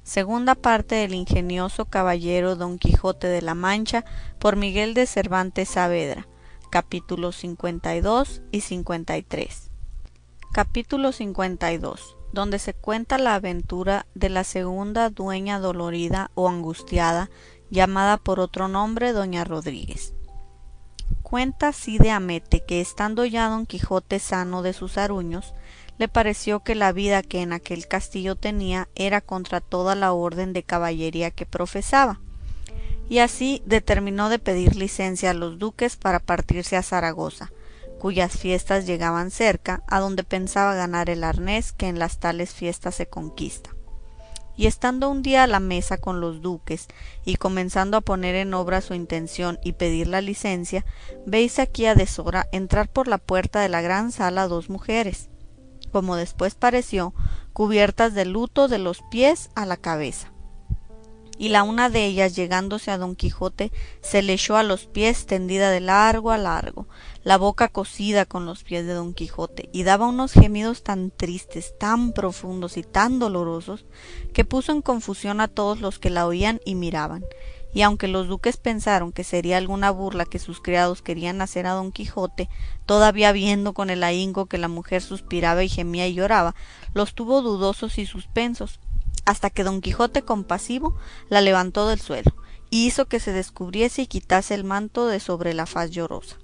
Segunda parte del ingenioso caballero Don Quijote de la Mancha por Miguel de Cervantes Saavedra. Capítulos 52 y 53. Capítulo 52, donde se cuenta la aventura de la segunda dueña dolorida o angustiada, llamada por otro nombre Doña Rodríguez. Cuenta Cide Hamete que estando ya Don Quijote sano de sus aruños, le pareció que la vida que en aquel castillo tenía era contra toda la orden de caballería que profesaba, y así determinó de pedir licencia a los duques para partirse a Zaragoza, cuyas fiestas llegaban cerca, a donde pensaba ganar el arnés que en las tales fiestas se conquista. Y estando un día a la mesa con los duques, y comenzando a poner en obra su intención y pedir la licencia, veis aquí a deshora entrar por la puerta de la gran sala dos mujeres, como después pareció, cubiertas de luto de los pies a la cabeza. Y la una de ellas, llegándose a Don Quijote, se le echó a los pies tendida de largo a largo, la boca cosida con los pies de Don Quijote, y daba unos gemidos tan tristes, tan profundos y tan dolorosos, que puso en confusión a todos los que la oían y miraban. Y aunque los duques pensaron que sería alguna burla que sus criados querían hacer a Don Quijote, todavía viendo con el ahínco que la mujer suspiraba y gemía y lloraba, los tuvo dudosos y suspensos, hasta que Don Quijote compasivo la levantó del suelo, y hizo que se descubriese y quitase el manto de sobre la faz llorosa.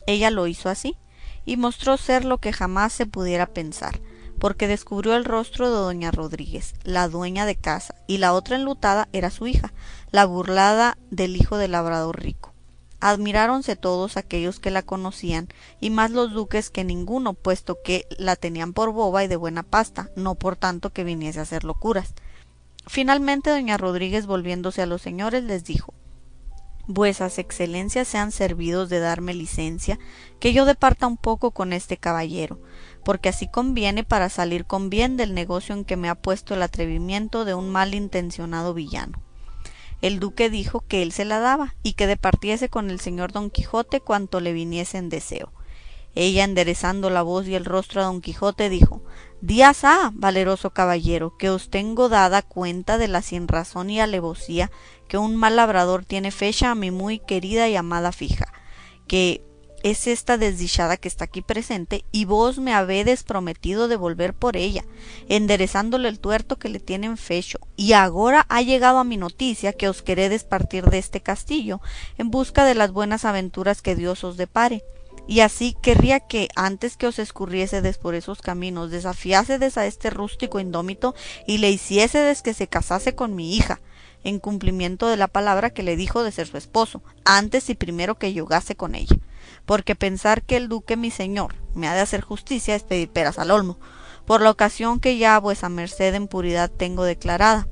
Ella lo hizo así, y mostró ser lo que jamás se pudiera pensar, porque descubrió el rostro de Doña Rodríguez, la dueña de casa, y la otra enlutada era su hija, la burlada del hijo del labrador rico. Admiráronse todos aquellos que la conocían, y más los duques que ninguno, puesto que la tenían por boba y de buena pasta, no por tanto que viniese a hacer locuras. Finalmente Doña Rodríguez, volviéndose a los señores, les dijo: Vuesas excelencias sean servidos de darme licencia, que yo departa un poco con este caballero, porque así conviene para salir con bien del negocio en que me ha puesto el atrevimiento de un mal intencionado villano. El duque dijo que él se la daba, y que departiese con el señor Don Quijote cuanto le viniese en deseo. Ella, enderezando la voz y el rostro a Don Quijote, dijo: Días ha, valeroso caballero, que os tengo dada cuenta de la sinrazón y alevosía que un mal labrador tiene fecha a mi muy querida y amada fija, que es esta desdichada que está aquí presente, y vos me habedes prometido de volver por ella, enderezándole el tuerto que le tienen fecho, y agora ha llegado a mi noticia que os queredes partir de este castillo en busca de las buenas aventuras que Dios os depare. Y así querría que, antes que os escurriésedes por esos caminos, desafiásedes a este rústico indómito y le hiciésedes que se casase con mi hija, en cumplimiento de la palabra que le dijo de ser su esposo, antes y primero que yogase con ella. Porque pensar que el duque mi señor me ha de hacer justicia es pedir peras al olmo, por la ocasión que ya a vuesa merced en puridad tengo declarada.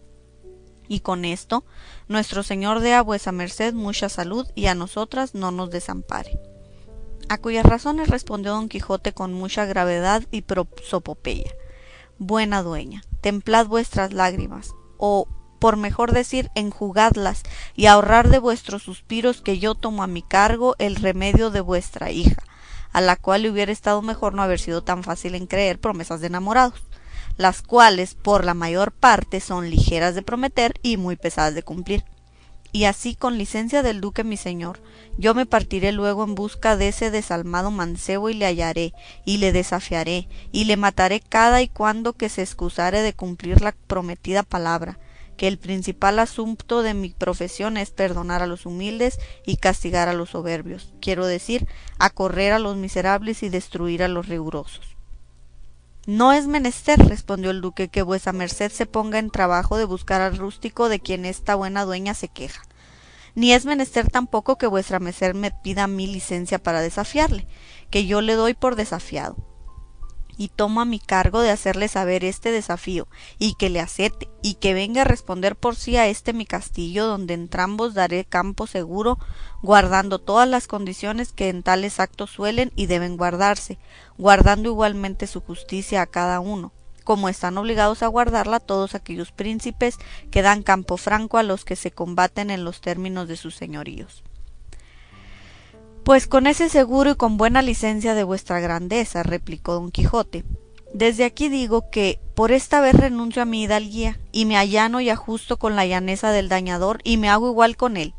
Y con esto, nuestro señor dé a vuesa merced mucha salud y a nosotras no nos desampare. A cuyas razones respondió Don Quijote con mucha gravedad y prosopopeya: Buena dueña, templad vuestras lágrimas, o por mejor decir, enjugadlas, y ahorrar de vuestros suspiros, que yo tomo a mi cargo el remedio de vuestra hija, a la cual le hubiera estado mejor no haber sido tan fácil en creer promesas de enamorados, las cuales por la mayor parte son ligeras de prometer y muy pesadas de cumplir. Y así, con licencia del duque mi señor, yo me partiré luego en busca de ese desalmado mancebo y le hallaré, y le desafiaré, y le mataré cada y cuando que se excusare de cumplir la prometida palabra, que el principal asunto de mi profesión es perdonar a los humildes y castigar a los soberbios, quiero decir, acorrer a los miserables y destruir a los rigurosos. No es menester, respondió el duque, que vuesa merced se ponga en trabajo de buscar al rústico de quien esta buena dueña se queja, ni es menester tampoco que vuestra merced me pida a mí licencia para desafiarle, que yo le doy por desafiado, y tomo a mi cargo de hacerle saber este desafío, y que le acete, y que venga a responder por sí a este mi castillo, donde entrambos daré campo seguro, guardando todas las condiciones que en tales actos suelen y deben guardarse, guardando igualmente su justicia a cada uno, como están obligados a guardarla todos aquellos príncipes que dan campo franco a los que se combaten en los términos de sus señoríos. Pues con ese seguro y con buena licencia de vuestra grandeza, replicó don Quijote, desde aquí digo que por esta vez renuncio a mi hidalguía y me allano y ajusto con la llaneza del dañador y me hago igual con él,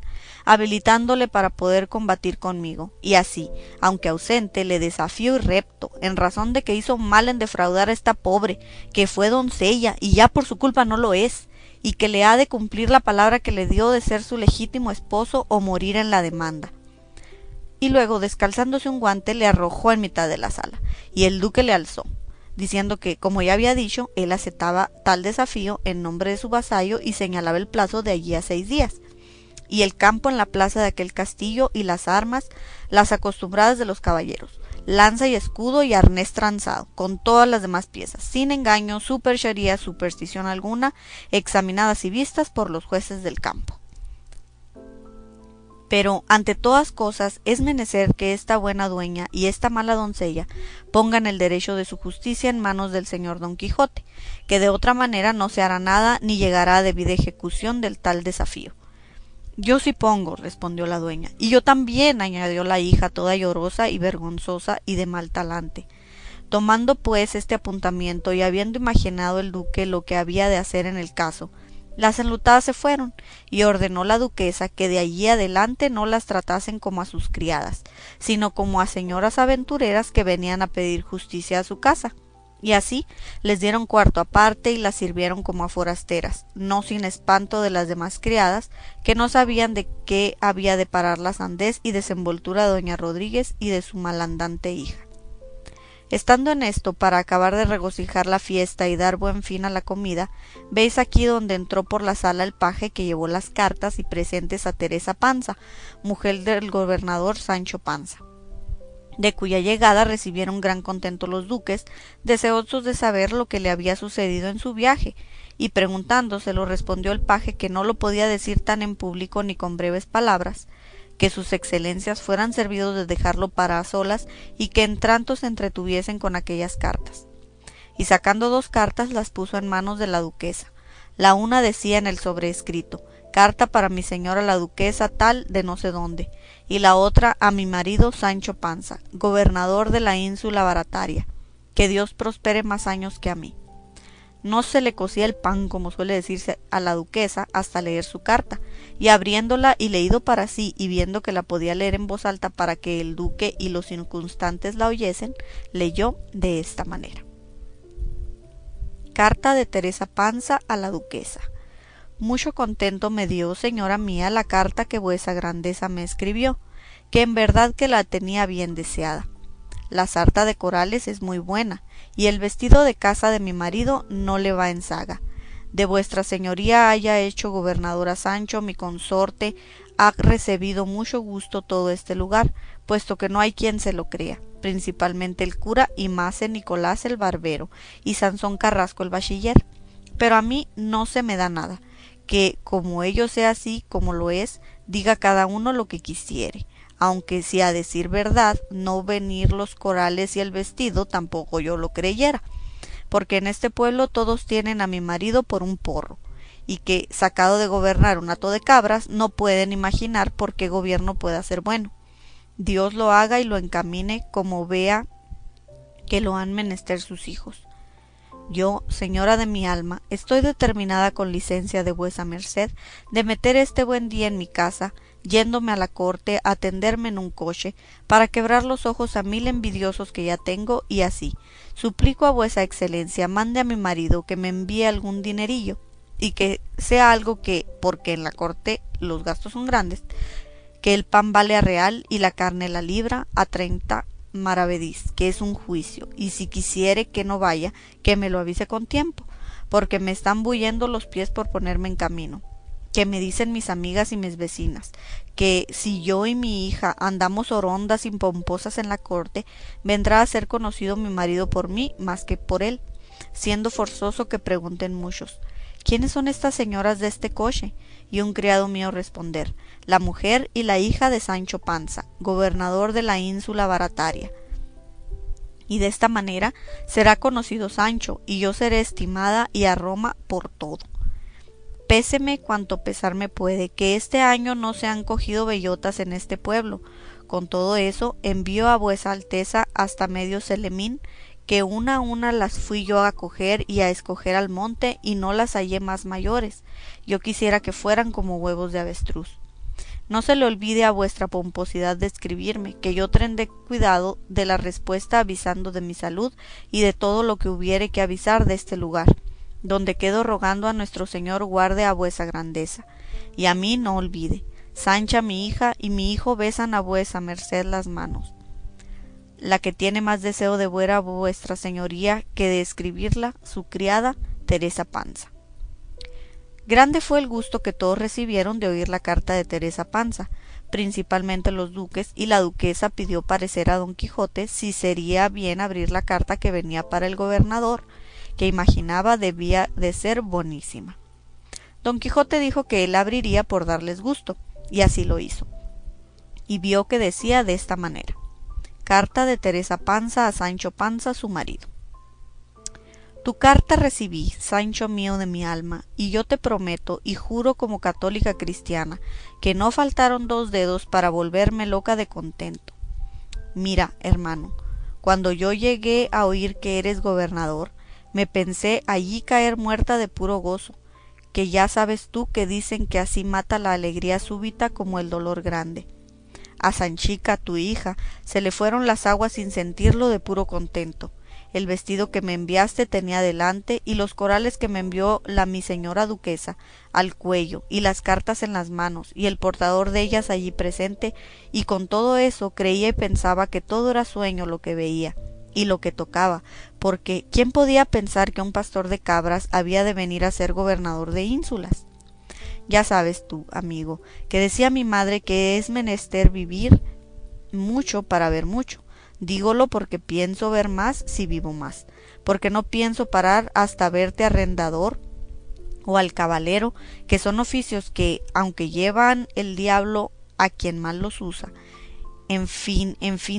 habilitándole para poder combatir conmigo, y así, aunque ausente, le desafío y repto, en razón de que hizo mal en defraudar a esta pobre, que fue doncella y ya por su culpa no lo es, y que le ha de cumplir la palabra que le dio de ser su legítimo esposo o morir en la demanda. Y luego, descalzándose un guante, le arrojó en mitad de la sala, y el duque le alzó, diciendo que, como ya había dicho, él aceptaba tal desafío en nombre de su vasallo y señalaba el plazo de allí a 6 días, y el campo en la plaza de aquel castillo y las armas, las acostumbradas de los caballeros, lanza y escudo y arnés tranzado, con todas las demás piezas, sin engaño, superchería, superstición alguna, examinadas y vistas por los jueces del campo. Pero ante todas cosas es menester que esta buena dueña y esta mala doncella pongan el derecho de su justicia en manos del señor Don Quijote, que de otra manera no se hará nada ni llegará a debida ejecución del tal desafío. Yo sí pongo, respondió la dueña, y yo también, añadió la hija toda llorosa y vergonzosa y de mal talante. Tomando pues este apuntamiento y habiendo imaginado el duque lo que había de hacer en el caso, las enlutadas se fueron, y ordenó la duquesa que de allí adelante no las tratasen como a sus criadas, sino como a señoras aventureras que venían a pedir justicia a su casa. Y así les dieron cuarto aparte y las sirvieron como a forasteras, no sin espanto de las demás criadas, que no sabían de qué había de parar la sandez y desenvoltura de doña Rodríguez y de su malandante hija. Estando en esto, para acabar de regocijar la fiesta y dar buen fin a la comida, veis aquí donde entró por la sala el paje que llevó las cartas y presentes a Teresa Panza, mujer del gobernador Sancho Panza, de cuya llegada recibieron gran contento los duques, deseosos de saber lo que le había sucedido en su viaje, y preguntándoselo respondió el paje que no lo podía decir tan en público ni con breves palabras, que sus excelencias fueran servidos de dejarlo para a solas y que en tanto se entretuviesen con aquellas cartas. Y sacando 2 cartas las puso en manos de la duquesa. La una decía en el sobrescrito: carta para mi señora la duquesa tal de no sé dónde, y la otra a mi marido Sancho Panza, gobernador de la ínsula Barataria, que Dios prospere más años que a mí. No se le cocía el pan, como suele decirse, a la duquesa hasta leer su carta, y abriéndola y leído para sí y viendo que la podía leer en voz alta para que el duque y los circunstantes la oyesen, leyó de esta manera: Carta de Teresa Panza a la duquesa. Mucho contento me dio, señora mía, la carta que vuesa grandeza me escribió, que en verdad que la tenía bien deseada. La sarta de corales es muy buena, y el vestido de casa de mi marido no le va en zaga. De vuestra señoría haya hecho gobernador a Sancho, mi consorte, ha recebido mucho gusto todo este lugar, puesto que no hay quien se lo crea, principalmente el cura y mase Nicolás el barbero, y Sansón Carrasco el bachiller. Pero a mí no se me da nada, que como ello sea así como lo es, diga cada uno lo que quisiere, aunque si a decir verdad no venir los corales y el vestido tampoco yo lo creyera, porque en este pueblo todos tienen a mi marido por un porro, y que sacado de gobernar un hato de cabras no pueden imaginar por qué gobierno pueda ser bueno. Dios lo haga y lo encamine como vea que lo han menester sus hijos. Yo, señora de mi alma, estoy determinada con licencia de vuesa merced de meter este buen día en mi casa, yéndome a la corte a tenderme en un coche, para quebrar los ojos a 1000 envidiosos que ya tengo, y así suplico a vuesa excelencia mande a mi marido que me envíe algún dinerillo, y que sea algo que, porque en la corte los gastos son grandes, que el pan vale a real y la carne la libra a 30 maravedís, que es un juicio, y si quisiere que no vaya, que me lo avise con tiempo, porque me están bullendo los pies por ponerme en camino, que me dicen mis amigas y mis vecinas, que si yo y mi hija andamos orondas y pomposas en la corte, vendrá a ser conocido mi marido por mí más que por él, siendo forzoso que pregunten muchos: ¿quiénes son estas señoras de este coche? Y un criado mío responder: la mujer y la hija de Sancho Panza, gobernador de la ínsula Barataria. Y de esta manera será conocido Sancho, y yo seré estimada y a Roma por todo. Péseme cuanto pesarme puede, que este año no se han cogido bellotas en este pueblo, Con todo eso, envío a vuesa alteza hasta medio Celemín, que una a una las fui yo a coger y a escoger al monte, y no las hallé más mayores. Yo quisiera que fueran como huevos de avestruz. No se le olvide a vuestra pomposidad de escribirme, que yo tendré cuidado de la respuesta avisando de mi salud y de todo lo que hubiere que avisar de este lugar, donde quedo rogando a nuestro Señor guarde a vuesa grandeza, y a mí no olvide. Sancha mi hija y mi hijo besan a vuesa merced las manos. La que tiene más deseo de ver a vuestra señoría que de escribirla, su criada, Teresa Panza. Grande fue el gusto que todos recibieron de oír la carta de Teresa Panza, principalmente los duques, y la duquesa pidió parecer a don Quijote si sería bien abrir la carta que venía para el gobernador, que imaginaba debía de ser bonísima. Don Quijote dijo que él abriría por darles gusto, y así lo hizo, y vio que decía de esta manera: Carta de Teresa Panza a Sancho Panza, su marido. Tu carta recibí, Sancho mío de mi alma, y yo te prometo y juro como católica cristiana que no faltaron 2 dedos para volverme loca de contento. Mira, hermano, cuando yo llegué a oír que eres gobernador, me pensé allí caer muerta de puro gozo, que ya sabes tú que dicen que así mata la alegría súbita como el dolor grande. A Sanchica, tu hija, se le fueron las aguas sin sentirlo de puro contento. El vestido que me enviaste tenía delante, y los corales que me envió la mi señora duquesa al cuello, y las cartas en las manos, y el portador de ellas allí presente, y con todo eso creía y pensaba que todo era sueño lo que veía, y lo que tocaba, porque ¿quién podía pensar que un pastor de cabras había de venir a ser gobernador de ínsulas? Ya sabes tú, amigo, que decía mi madre que es menester vivir mucho para ver mucho. Dígolo porque pienso ver más si vivo más, porque no pienso parar hasta verte arrendador o alcabalero, que son oficios que, aunque llevan el diablo a quien mal los usa, en fin,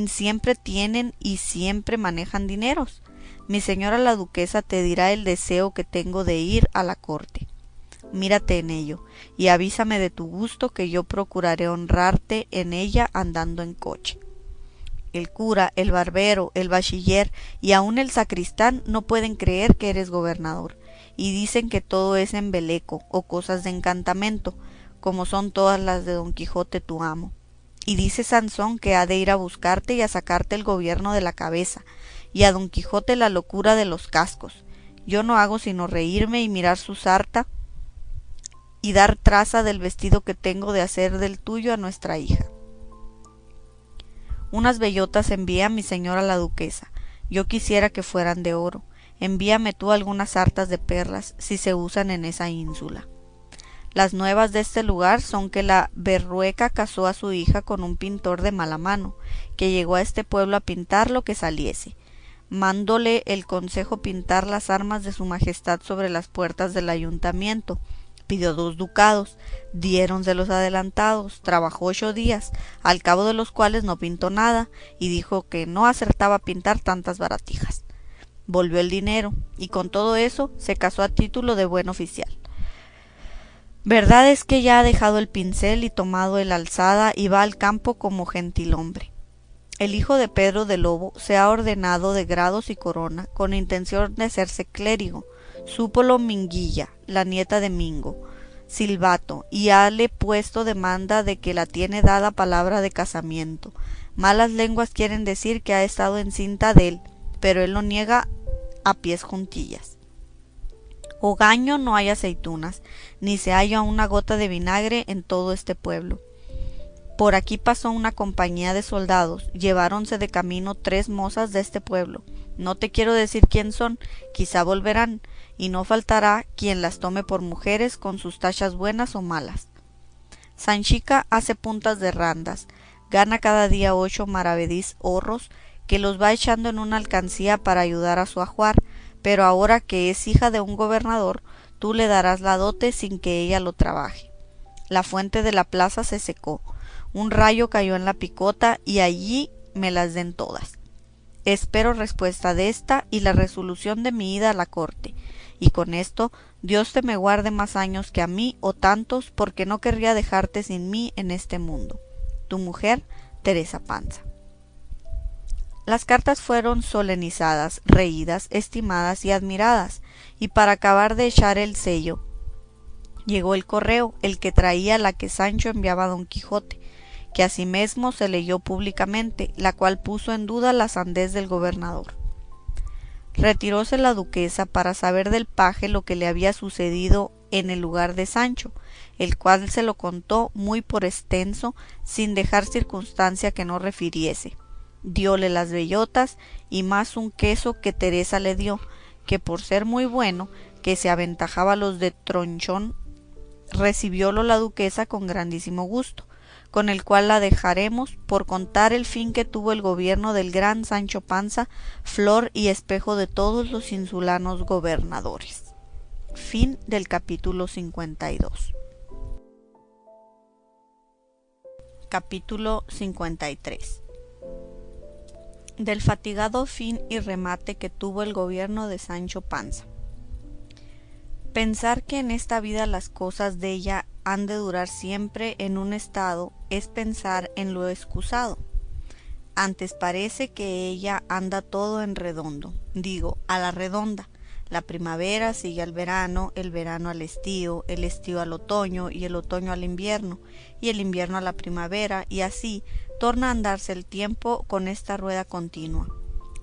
siempre tienen y siempre manejan dineros. Mi señora la duquesa te dirá el deseo que tengo de ir a la corte. Mírate en ello, y avísame de tu gusto, que yo procuraré honrarte en ella andando en coche. El cura, el barbero, el bachiller y aun el sacristán no pueden creer que eres gobernador, y dicen que todo es embeleco o cosas de encantamento, como son todas las de don Quijote tu amo. Y dice Sansón que ha de ir a buscarte y a sacarte el gobierno de la cabeza, y a don Quijote la locura de los cascos. Yo no hago sino reírme y mirar su sarta y dar traza del vestido que tengo de hacer del tuyo a nuestra hija. Unas bellotas envía mi señora la duquesa, yo quisiera que fueran de oro. Envíame tú algunas sartas de perlas, si se usan en esa ínsula. Las nuevas de este lugar son que la berrueca casó a su hija con un pintor de mala mano, que llegó a este pueblo a pintar lo que saliese. Mándole el consejo pintar las armas de su majestad sobre las puertas del ayuntamiento. Pidió 2 ducados, diéronse los adelantados, trabajó 8 días, al cabo de los cuales no pintó nada, y dijo que no acertaba a pintar tantas baratijas. Volvió el dinero, y con todo eso se casó a título de buen oficial. Verdad es que ya ha dejado el pincel y tomado el alzada y va al campo como gentilhombre. El hijo de Pedro de Lobo se ha ordenado de grados y corona, con intención de hacerse clérigo. Súpolo Minguilla, la nieta de Mingo, Silvato, y hale puesto demanda de que la tiene dada palabra de casamiento. Malas lenguas quieren decir que ha estado encinta dél, pero él lo niega a pies juntillas. Hogaño no hay aceitunas, ni se halla una gota de vinagre en todo este pueblo. Por aquí pasó una compañía de soldados, lleváronse de camino 3 mozas de este pueblo. No te quiero decir quién son, quizá volverán, y no faltará quien las tome por mujeres con sus tachas buenas o malas. Sanchica hace puntas de randas, gana cada día 8 maravedís horros, que los va echando en una alcancía para ayudar a su ajuar, pero ahora que es hija de un gobernador, tú le darás la dote sin que ella lo trabaje. La fuente de la plaza se secó, un rayo cayó en la picota y allí me las den todas. Espero respuesta de esta y la resolución de mi ida a la corte, y con esto Dios te me guarde más años que a mí o tantos, porque no querría dejarte sin mí en este mundo. Tu mujer, Teresa Panza. Las cartas fueron solenizadas, reídas, estimadas y admiradas, y para acabar de echar el sello, llegó el correo, el que traía la que Sancho enviaba a Don Quijote, que asimesmo se leyó públicamente, la cual puso en duda la sandez del gobernador. Retiróse la duquesa para saber del paje lo que le había sucedido en el lugar de Sancho, el cual se lo contó muy por extenso, sin dejar circunstancia que no refiriese. Diole las bellotas y más un queso que Teresa le dio, que por ser muy bueno, que se aventajaba los de tronchón, recibiólo la duquesa con grandísimo gusto, con el cual la dejaremos por contar el fin que tuvo el gobierno del gran Sancho Panza, flor y espejo de todos los insulanos gobernadores. Fin del capítulo 52. Capítulo 53. Del fatigado fin y remate que tuvo el gobierno de Sancho Panza. Pensar que en esta vida las cosas de ella han de durar siempre en un estado es pensar en lo excusado. Antes parece que ella anda todo en redondo, digo, a la redonda. La primavera sigue al verano, el verano al estío, el estío al otoño y el otoño al invierno, y el invierno a la primavera, y así torna a andarse el tiempo con esta rueda continua.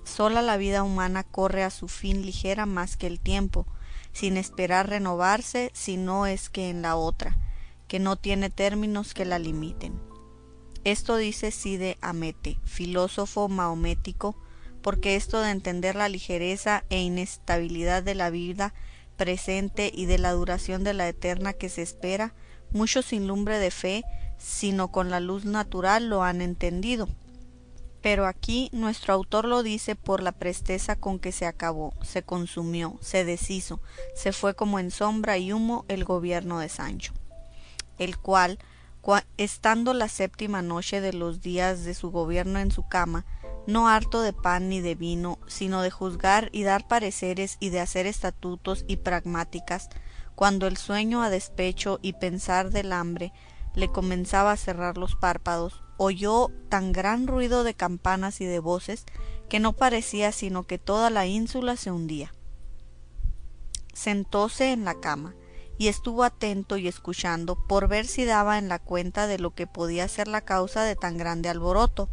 Sola la vida humana corre a su fin ligera más que el tiempo, sin esperar renovarse, si no es que en la otra, que no tiene términos que la limiten. Esto dice Cide Hamete, filósofo mahomético, porque esto de entender la ligereza e inestabilidad de la vida presente y de la duración de la eterna que se espera, muchos sin lumbre de fe, sino con la luz natural lo han entendido. Pero aquí nuestro autor lo dice por la presteza con que se acabó, se consumió, se deshizo, se fue como en sombra y humo el gobierno de Sancho, el cual, estando la séptima noche de los días de su gobierno en su cama, no harto de pan ni de vino, sino de juzgar y dar pareceres y de hacer estatutos y pragmáticas, cuando el sueño a despecho y pensar del hambre le comenzaba a cerrar los párpados, oyó tan gran ruido de campanas y de voces que no parecía sino que toda la ínsula se hundía. Sentóse en la cama y estuvo atento y escuchando por ver si daba en la cuenta de lo que podía ser la causa de tan grande alboroto,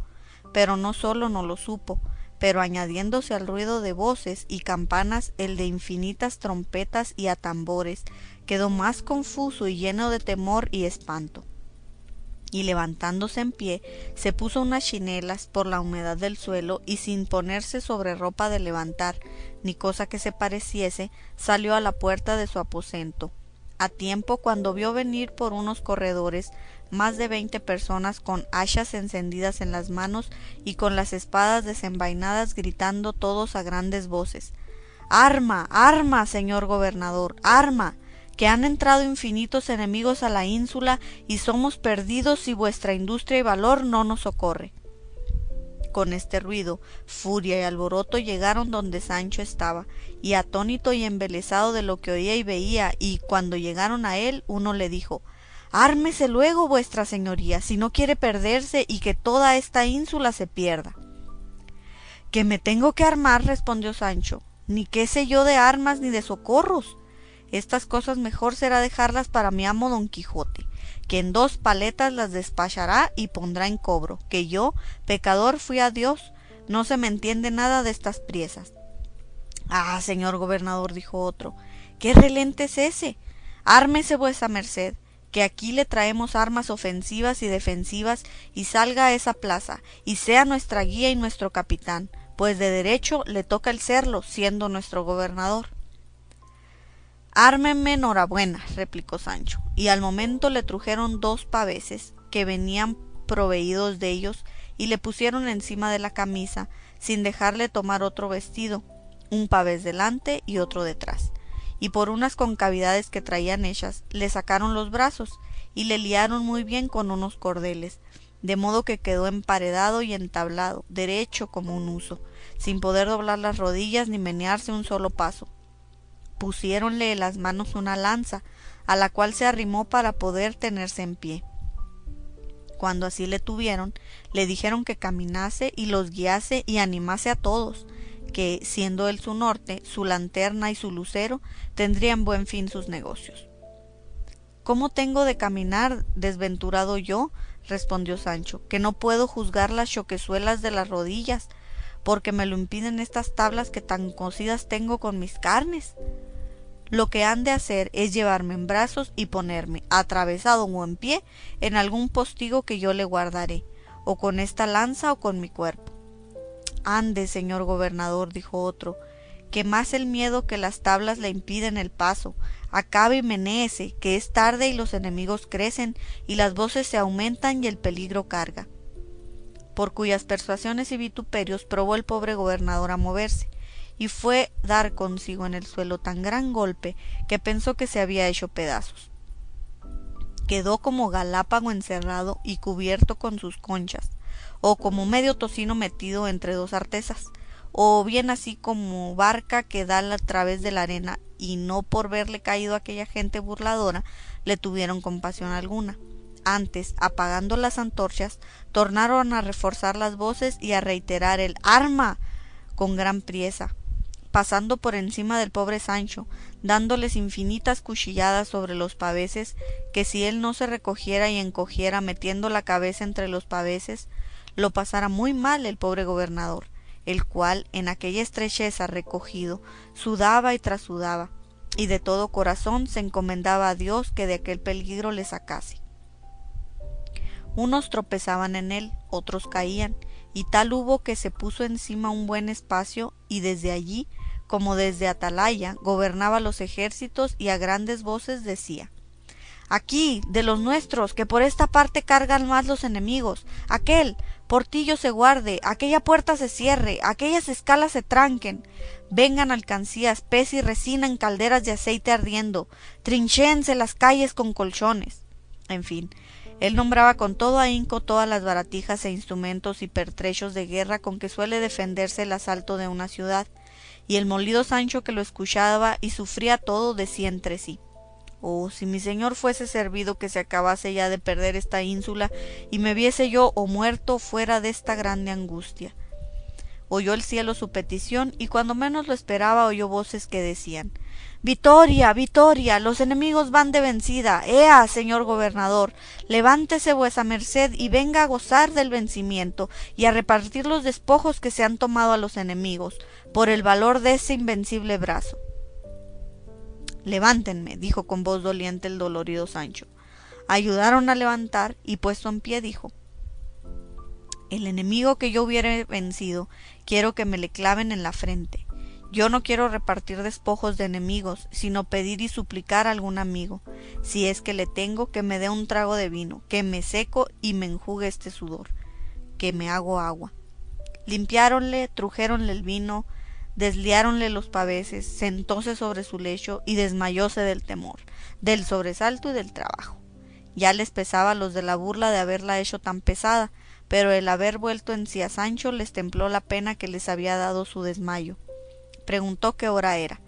pero no solo no lo supo, pero añadiéndose al ruido de voces y campanas el de infinitas trompetas y atambores, quedó más confuso y lleno de temor y espanto. Y levantándose en pie, se puso unas chinelas por la humedad del suelo y sin ponerse sobre ropa de levantar, ni cosa que se pareciese, salió a la puerta de su aposento, a tiempo cuando vio venir por unos corredores más de 20 personas con hachas encendidas en las manos y con las espadas desenvainadas, gritando todos a grandes voces: «¡Arma, arma, señor gobernador, arma! Que han entrado infinitos enemigos a la ínsula y somos perdidos si vuestra industria y valor no nos socorre». Con este ruido, furia y alboroto llegaron donde Sancho estaba, y atónito y embelesado de lo que oía y veía, y cuando llegaron a él, uno le dijo: «Ármese luego, vuestra señoría, si no quiere perderse y que toda esta ínsula se pierda». «Que me tengo que armar», respondió Sancho, «ni qué sé yo de armas ni de socorros. Estas cosas mejor será dejarlas para mi amo Don Quijote, que en 2 paletas las despachará y pondrá en cobro, que yo, pecador, fui a Dios, no se me entiende nada de estas priesas». «Ah, señor gobernador», dijo otro, «¿qué relente es ese? Ármese vuesa merced, que aquí le traemos armas ofensivas y defensivas, y salga a esa plaza, y sea nuestra guía y nuestro capitán, pues de derecho le toca el serlo, siendo nuestro gobernador». «Ármenme enhorabuena», replicó Sancho, y al momento le trujeron 2 paveses, que venían proveídos de ellos, y le pusieron encima de la camisa, sin dejarle tomar otro vestido, un pavés delante y otro detrás, y por unas concavidades que traían hechas, le sacaron los brazos, y le liaron muy bien con unos cordeles, de modo que quedó emparedado y entablado, derecho como un huso, sin poder doblar las rodillas ni menearse un solo paso. Pusiéronle en las manos una lanza, a la cual se arrimó para poder tenerse en pie. cuando así le tuvieron, le dijeron que caminase y los guiase y animase a todos, que, siendo él su norte, su lanterna y su lucero, tendrían buen fin sus negocios. ¿Cómo tengo de caminar, desventurado yo? Respondió Sancho, que no puedo juzgar las choquezuelas de las rodillas, porque me lo impiden estas tablas que tan cosidas tengo con mis carnes. Lo que han de hacer es llevarme en brazos y ponerme, atravesado o en pie, en algún postigo que yo le guardaré, o con esta lanza o con mi cuerpo. Ande, señor gobernador, dijo otro, que más el miedo que las tablas le impiden el paso. Acabe y menéese, que es tarde y los enemigos crecen, y las voces se aumentan y el peligro carga. Por cuyas persuasiones y vituperios probó el pobre gobernador a moverse, y fue dar consigo en el suelo tan gran golpe que pensó que se había hecho pedazos. Quedó como galápago encerrado y cubierto con sus conchas, o como medio tocino metido entre dos artesas, o bien así como barca que da a través de la arena, y no por verle caído aquella gente burladora le tuvieron compasión alguna. Antes, apagando las antorchas, tornaron a reforzar las voces y a reiterar el ¡arma! Con gran priesa, pasando por encima del pobre Sancho, dándoles infinitas cuchilladas sobre los paveses, que si él no se recogiera y encogiera metiendo la cabeza entre los paveses, lo pasara muy mal el pobre gobernador, el cual en aquella estrecheza recogido sudaba y trasudaba, y de todo corazón se encomendaba a Dios que de aquel peligro le sacase. Unos tropezaban en él, otros caían, y tal hubo que se puso encima un buen espacio, y desde allí, como desde atalaya, gobernaba los ejércitos y a grandes voces decía: aquí, de los nuestros, que por esta parte cargan más los enemigos, aquel portillo se guarde, aquella puerta se cierre, aquellas escalas se tranquen, vengan alcancías, pez y resina en calderas de aceite ardiendo, trinchéense las calles con colchones. En fin, él nombraba con todo ahínco todas las baratijas e instrumentos y pertrechos de guerra con que suele defenderse el asalto de una ciudad, y el molido Sancho, que lo escuchaba y sufría todo, decía entre sí: oh, si mi señor fuese servido que se acabase ya de perder esta ínsula y me viese yo o muerto fuera desta grande angustia. Oyó el cielo su petición, y cuando menos lo esperaba oyó voces que decían: Vitoria, Vitoria, los enemigos van de vencida. Ea, señor gobernador, levántese vuesa merced y venga a gozar del vencimiento y a repartir los despojos que se han tomado a los enemigos, por el valor de ese invencible brazo. Levántenme, dijo con voz doliente el dolorido Sancho. Ayudaron a levantar, y puesto en pie dijo: el enemigo que yo hubiere vencido, quiero que me le claven en la frente. Yo no quiero repartir despojos de enemigos, sino pedir y suplicar a algún amigo, si es que le tengo, que me dé un trago de vino, que me seco y me enjugue este sudor, que me hago agua. Limpiáronle, trujéronle el vino, desliáronle los paveses, sentóse sobre su lecho y desmayóse del temor, del sobresalto y del trabajo. Ya les pesaba a los de la burla de haberla hecho tan pesada, pero el haber vuelto en sí a Sancho les templó la pena que les había dado su desmayo. Preguntó qué hora era.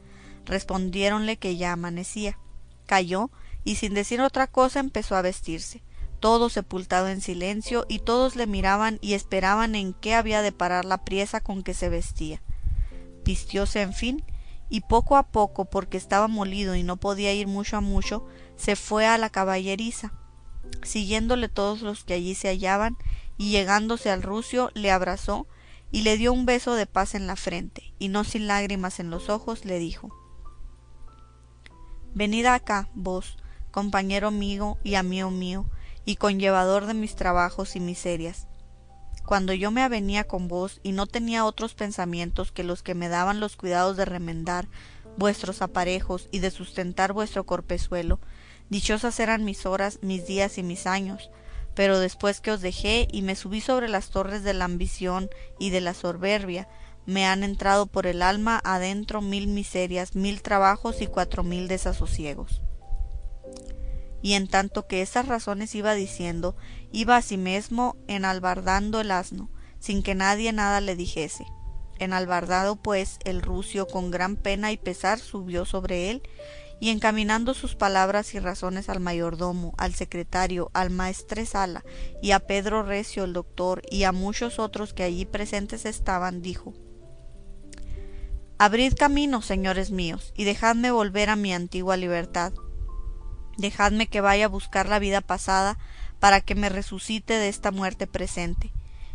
Respondiéronle que ya amanecía. Calló, y sin decir otra cosa empezó a vestirse, todo sepultado en silencio, y todos le miraban y esperaban en qué había de parar la priesa con que se vestía. Vistióse en fin, y poco a poco, porque estaba molido y no podía ir mucho a mucho, se fue a la caballeriza, siguiéndole todos los que allí se hallaban, y llegándose al rucio le abrazó y le dio un beso de paz en la frente, y no sin lágrimas en los ojos le dijo: venid acá, vos, compañero mío y amigo mío, y conllevador de mis trabajos y miserias. Cuando yo me avenía con vos y no tenía otros pensamientos que los que me daban los cuidados de remendar vuestros aparejos y de sustentar vuestro corpezuelo, dichosas eran mis horas, mis días y mis años. Pero después que os dejé y me subí sobre las torres de la ambición y de la soberbia, me han entrado por el alma adentro 1000 miserias, 1000 trabajos y 4000 desasosiegos. Y en tanto que esas razones iba diciendo, iba asimesmo enalbardando el asno, sin que nadie nada le dijese. Enalbardado pues el rucio con gran pena y pesar subió sobre él, y encaminando sus palabras y razones al mayordomo, al secretario, al maestresala y a Pedro Recio el doctor y a muchos otros que allí presentes estaban, dijo: Abrid camino, señores míos, y dejadme volver a mi antigua libertad. Dejadme que vaya a buscar la vida pasada para que me resucite de esta muerte presente.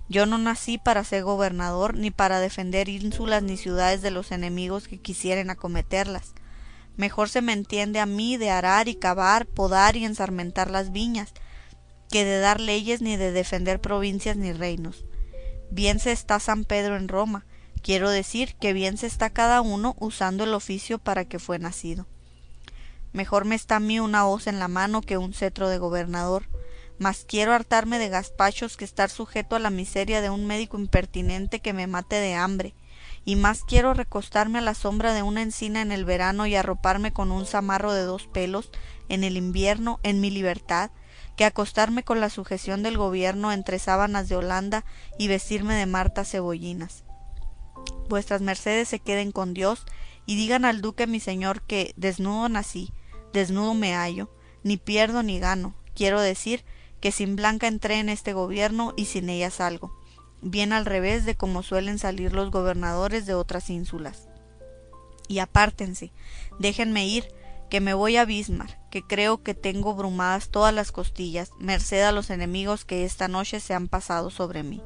Yo no nací para ser gobernador, ni para defender ínsulas ni ciudades de los enemigos que quisieren acometerlas. Mejor se me entiende a mí de arar y cavar, podar y ensarmentar las viñas, que de dar leyes ni de defender provincias ni reinos. Bien se está San Pedro en Roma, quiero decir que bien se está cada uno usando el oficio para que fue nacido. Mejor me está a mí una hoz en la mano que un cetro de gobernador, mas quiero hartarme de gazpachos que estar sujeto a la miseria de un médico impertinente que me mate de hambre, y más quiero recostarme a la sombra de una encina en el verano y arroparme con un zamarro de 2 pelos en el invierno en mi libertad, que acostarme con la sujeción del gobierno entre sábanas de Holanda y vestirme de Martas cebollinas. Vuestras mercedes se queden con Dios y digan al duque mi señor que desnudo nací, desnudo me hallo, ni pierdo ni gano, quiero decir que sin Blanca entré en este gobierno y sin ella salgo, bien al revés de como suelen salir los gobernadores de otras ínsulas. Y apártense, déjenme ir, que me voy a Bismarck, que creo que tengo brumadas todas las costillas, merced a los enemigos que esta noche se han pasado sobre mí.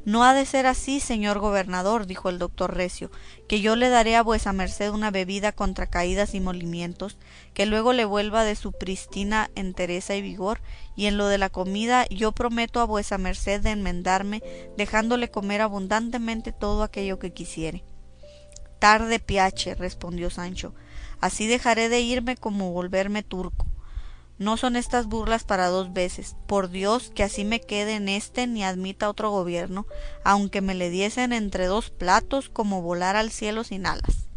No ha de ser así, señor gobernador, dijo el doctor Recio, que yo le daré a vuesa merced una bebida contra caídas y molimientos, que luego le vuelva de su prístina entereza y vigor, y en lo de la comida yo prometo a vuesa merced de enmendarme, dejándole comer abundantemente todo aquello que quisiere. Tarde piache, respondió Sancho, así dejaré de irme como volverme turco. No son estas burlas para 2 veces, por Dios que así me quede en este ni admita otro gobierno, aunque me le diesen entre 2 platos como volar al cielo sin alas.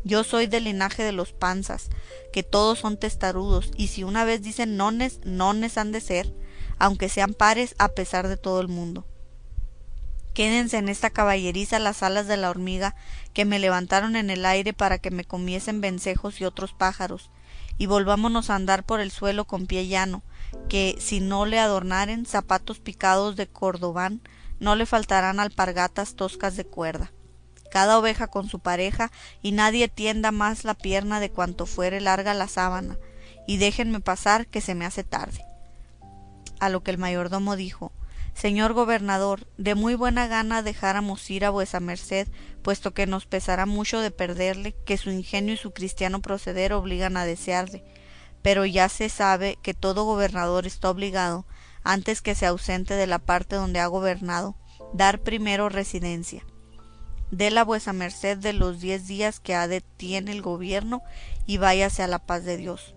Yo soy del linaje de los Panzas, que todos son testarudos, y si una vez dicen nones, nones han de ser, aunque sean pares a pesar de todo el mundo. Quédense en esta caballeriza las alas de la hormiga que me levantaron en el aire para que me comiesen vencejos y otros pájaros, y volvámonos a andar por el suelo con pie llano, que si no le adornaren zapatos picados de cordobán, no le faltarán alpargatas toscas de cuerda. Cada oveja con su pareja, y nadie tienda más la pierna de cuanto fuere larga la sábana, y déjenme pasar que se me hace tarde. A lo que el mayordomo dijo: Señor gobernador, de muy buena gana dejáramos ir a vuesa merced, puesto que nos pesará mucho de perderle, que su ingenio y su cristiano proceder obligan a desearle, pero ya se sabe que todo gobernador está obligado, antes que se ausente de la parte donde ha gobernado, dar primero residencia. Déla vuesa merced de los 10 días que ha de tiene el gobierno, y váyase a la paz de Dios.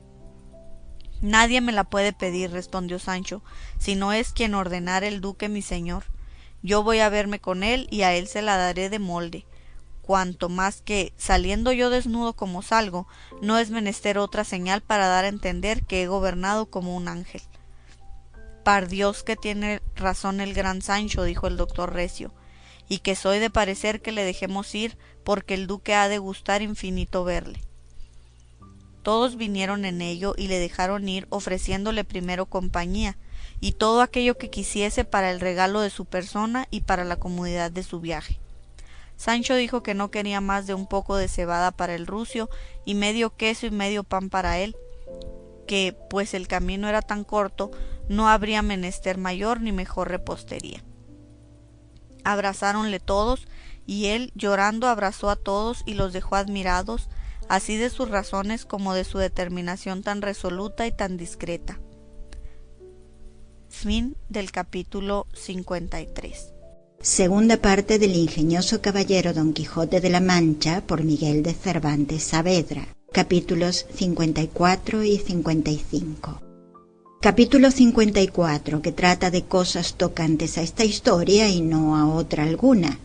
Nadie me la puede pedir, respondió Sancho, si no es quien ordenare el duque mi señor. Yo voy a verme con él y a él se la daré de molde, cuanto más que, saliendo yo desnudo como salgo, no es menester otra señal para dar a entender que he gobernado como un ángel. Par Dios que tiene razón el gran Sancho, dijo el doctor Recio, y que soy de parecer que le dejemos ir, porque el duque ha de gustar infinito verle. Todos vinieron en ello y le dejaron ir, ofreciéndole primero compañía, y todo aquello que quisiese para el regalo de su persona y para la comodidad de su viaje. Sancho dijo que no quería más de un poco de cebada para el rucio, y medio queso y medio pan para él, que, pues el camino era tan corto, no habría menester mayor ni mejor repostería. Abrazáronle todos, y él, llorando, abrazó a todos y los dejó admirados, así de sus razones como de su determinación tan resoluta y tan discreta. Fin del capítulo 53. Segunda parte del ingenioso caballero Don Quijote de la Mancha por Miguel de Cervantes Saavedra. Capítulos 54 y 55. Capítulo 54, que trata de cosas tocantes a esta historia y no a otra alguna.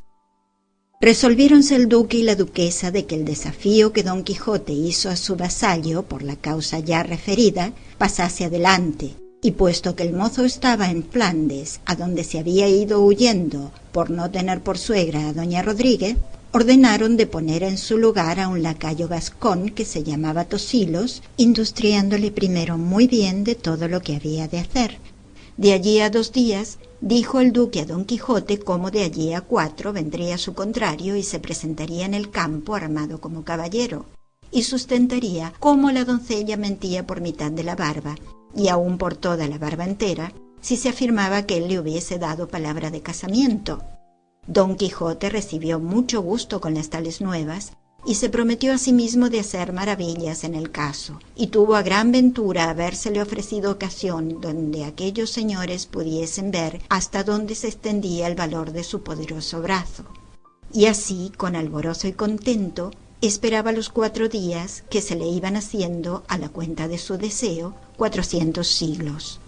Resolviéronse el duque y la duquesa de que el desafío que Don Quijote hizo a su vasallo por la causa ya referida pasase adelante, y puesto que el mozo estaba en Flandes, a donde se había ido huyendo por no tener por suegra a doña Rodríguez, ordenaron de poner en su lugar a un lacayo gascón que se llamaba Tosilos, industriándole primero muy bien de todo lo que había de hacer. De allí a 2 días dijo el duque a Don Quijote cómo de allí a 4 vendría su contrario y se presentaría en el campo armado como caballero, y sustentaría cómo la doncella mentía por mitad de la barba, y aun por toda la barba entera, si se afirmaba que él le hubiese dado palabra de casamiento. Don Quijote recibió mucho gusto con las tales nuevas, y se prometió a sí mismo de hacer maravillas en el caso, y tuvo a gran ventura habérsele ofrecido ocasión donde aquellos señores pudiesen ver hasta dónde se extendía el valor de su poderoso brazo. Y así, con alborozo y contento, esperaba los 4 días que se le iban haciendo, a la cuenta de su deseo, 400 siglos.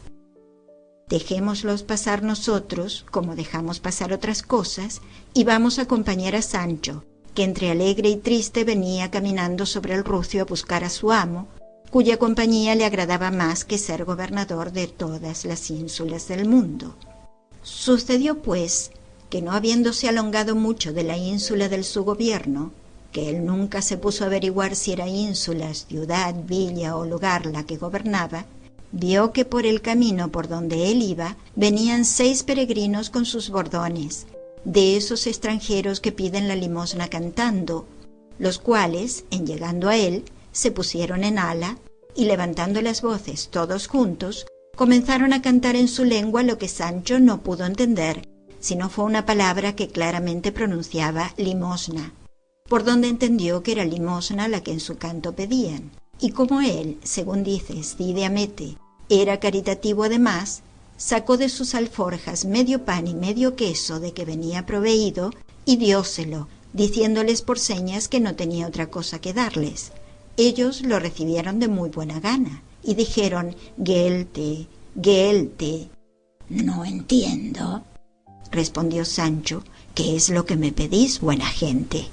Dejémoslos pasar nosotros, como dejamos pasar otras cosas, y vamos a acompañar a Sancho, que entre alegre y triste venía caminando sobre el rucio a buscar a su amo, cuya compañía le agradaba más que ser gobernador de todas las ínsulas del mundo. Sucedió, pues, que no habiéndose alongado mucho de la ínsula del su gobierno, que él nunca se puso a averiguar si era ínsula, ciudad, villa o lugar la que gobernaba, vio que por el camino por donde él iba venían 6 peregrinos con sus bordones, de esos extranjeros que piden la limosna cantando, los cuales, en llegando a él, se pusieron en ala y levantando las voces todos juntos, comenzaron a cantar en su lengua lo que Sancho no pudo entender, sino fue una palabra que claramente pronunciaba limosna, por donde entendió que era limosna la que en su canto pedían. Y como él, según dice Cide Hamete, era caritativo además, sacó de sus alforjas medio pan y medio queso de que venía proveído y dióselo, diciéndoles por señas que no tenía otra cosa que darles. Ellos lo recibieron de muy buena gana y dijeron: Gelte, Gelte. No entiendo, respondió Sancho, ¿qué es lo que me pedís, buena gente?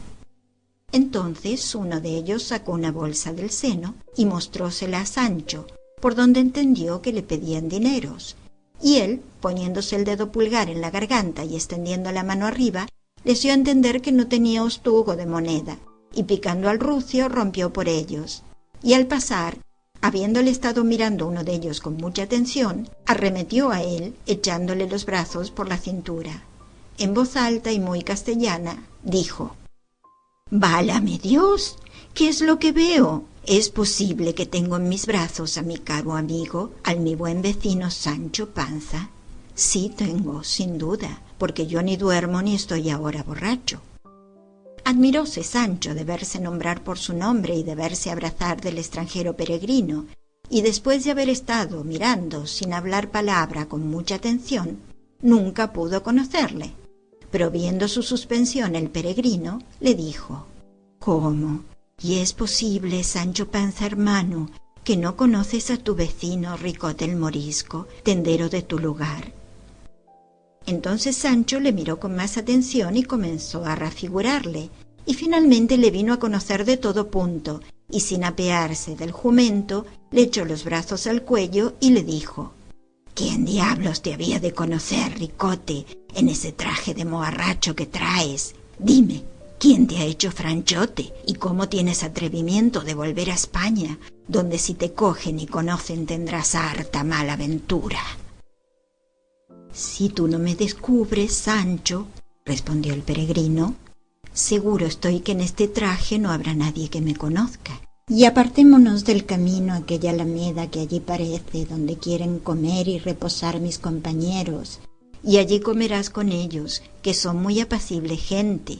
Entonces uno de ellos sacó una bolsa del seno y mostrósela a Sancho, por donde entendió que le pedían dineros. Y él, poniéndose el dedo pulgar en la garganta y extendiendo la mano arriba, les dio a entender que no tenía ostugo de moneda, y picando al rucio rompió por ellos. Y al pasar, habiéndole estado mirando uno de ellos con mucha atención, arremetió a él, echándole los brazos por la cintura. En voz alta y muy castellana, dijo: «¡Válame Dios! ¿Qué es lo que veo? ¿Es posible que tengo en mis brazos a mi caro amigo, al mi buen vecino Sancho Panza? Sí tengo, sin duda, porque yo ni duermo ni estoy ahora borracho». Admiróse Sancho de verse nombrar por su nombre y de verse abrazar del extranjero peregrino, y después de haber estado mirando sin hablar palabra con mucha atención, nunca pudo conocerle. Pero viendo su suspensión el peregrino, le dijo: «¿Cómo? ¿Y es posible, Sancho Panza hermano, que no conoces a tu vecino Ricote el Morisco, tendero de tu lugar?» Entonces Sancho le miró con más atención y comenzó a refigurarle, y finalmente le vino a conocer de todo punto, y sin apearse del jumento, le echó los brazos al cuello y le dijo: «¿Quién diablos te había de conocer, Ricote, en ese traje de moharracho que traes? Dime, ¿quién te ha hecho franchote y cómo tienes atrevimiento de volver a España, donde si te cogen y conocen tendrás harta mala ventura?» «Si tú no me descubres, Sancho», respondió el peregrino, «seguro estoy que en este traje no habrá nadie que me conozca. Y apartémonos del camino a aquella alameda que allí parece, donde quieren comer y reposar mis compañeros, y allí comerás con ellos, que son muy apacible gente.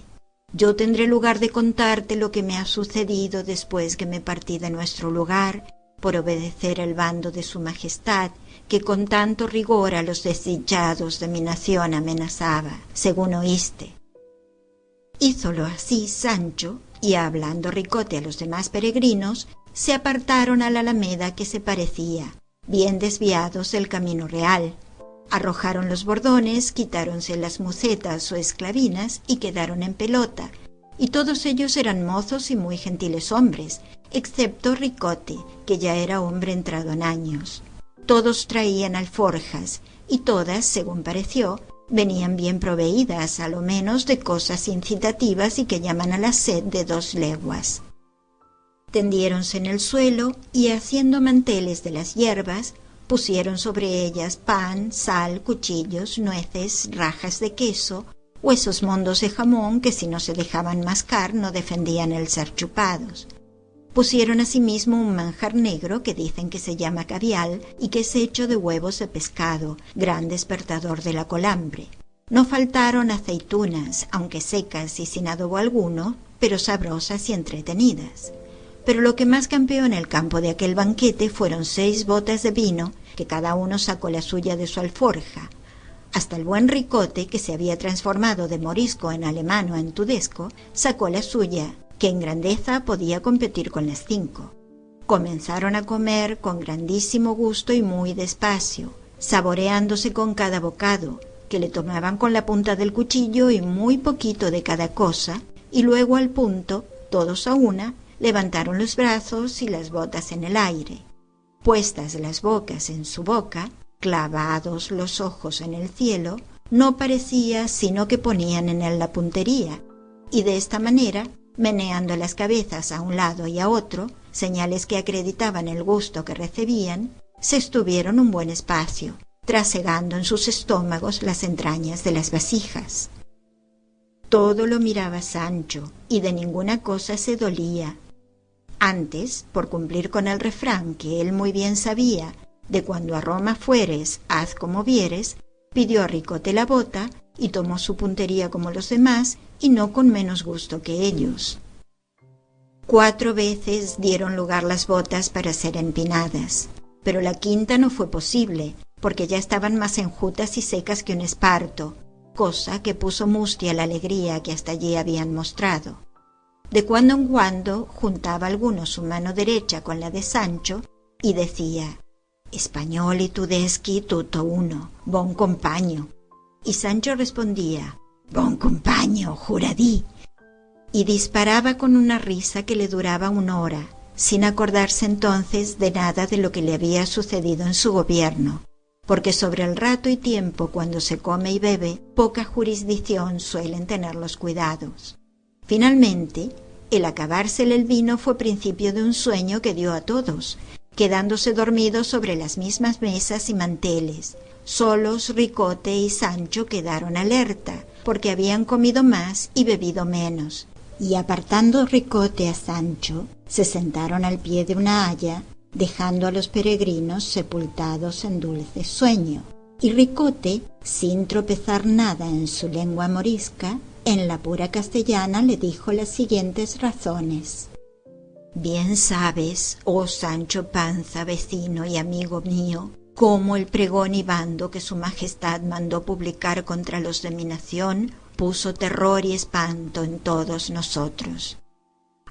Yo tendré lugar de contarte lo que me ha sucedido después que me partí de nuestro lugar, por obedecer el bando de su majestad, que con tanto rigor a los desdichados de mi nación amenazaba, según oíste». Hízolo así Sancho, y hablando Ricote a los demás peregrinos, se apartaron a la alameda que se parecía, bien desviados del camino real. Arrojaron los bordones, quitáronse las mucetas o esclavinas y quedaron en pelota, y todos ellos eran mozos y muy gentiles hombres, excepto Ricote, que ya era hombre entrado en años. Todos traían alforjas, y todas, según pareció, Venían bien proveídas, a lo menos, de cosas incitativas y que llaman a la sed de 2 leguas. Tendiéronse en el suelo y, haciendo manteles de las hierbas, pusieron sobre ellas pan, sal, cuchillos, nueces, rajas de queso, o esos mondos de jamón que, si no se dejaban mascar, no defendían el ser chupados. Pusieron asimismo un manjar negro que dicen que se llama cavial y que es hecho de huevos de pescado, gran despertador de la colambre. No faltaron aceitunas, aunque secas y sin adobo alguno, pero sabrosas y entretenidas. Pero lo que más campeó en el campo de aquel banquete fueron 6 botas de vino, que cada uno sacó la suya de su alforja. Hasta el buen Ricote, que se había transformado de morisco en alemán o en tudesco, sacó la suya, que en grandeza podía competir con las 5. Comenzaron a comer con grandísimo gusto y muy despacio, saboreándose con cada bocado, que le tomaban con la punta del cuchillo y muy poquito de cada cosa, y luego al punto, todos a una, levantaron los brazos y las botas en el aire. Puestas las bocas en su boca, clavados los ojos en el cielo, no parecía sino que ponían en él la puntería, y de esta manera, meneando las cabezas a un lado y a otro, señales que acreditaban el gusto que recibían, se estuvieron un buen espacio, trasegando en sus estómagos las entrañas de las vasijas. Todo lo miraba Sancho, y de ninguna cosa se dolía. Antes, por cumplir con el refrán que él muy bien sabía, de cuando a Roma fueres, haz como vieres, pidió a Ricote la bota y tomó su puntería como los demás, y no con menos gusto que ellos. 4 veces dieron lugar las botas para ser empinadas, pero la quinta no fue posible, porque ya estaban más enjutas y secas que un esparto, cosa que puso mustia la alegría que hasta allí habían mostrado. De cuando en cuando juntaba alguno su mano derecha con la de Sancho y decía: «Español y tudesqui tutto uno, bon compaño». Y Sancho respondía: «Bon compaño, juradí», y disparaba con una risa que le duraba 1 hora, sin acordarse entonces de nada de lo que le había sucedido en su gobierno, porque sobre el rato y tiempo cuando se come y bebe, poca jurisdicción suelen tener los cuidados. Finalmente, el acabársele el vino fue principio de un sueño que dio a todos, quedándose dormidos sobre las mismas mesas y manteles. Solos Ricote y Sancho quedaron alerta, porque habían comido más y bebido menos, y apartando Ricote a Sancho, se sentaron al pie de una haya, dejando a los peregrinos sepultados en dulce sueño. Y Ricote, sin tropezar nada en su lengua morisca, en la pura castellana le dijo las siguientes razones: «Bien sabes, oh Sancho Panza, vecino y amigo mío, cómo el pregón y bando que su majestad mandó publicar contra los de mi nación puso terror y espanto en todos nosotros.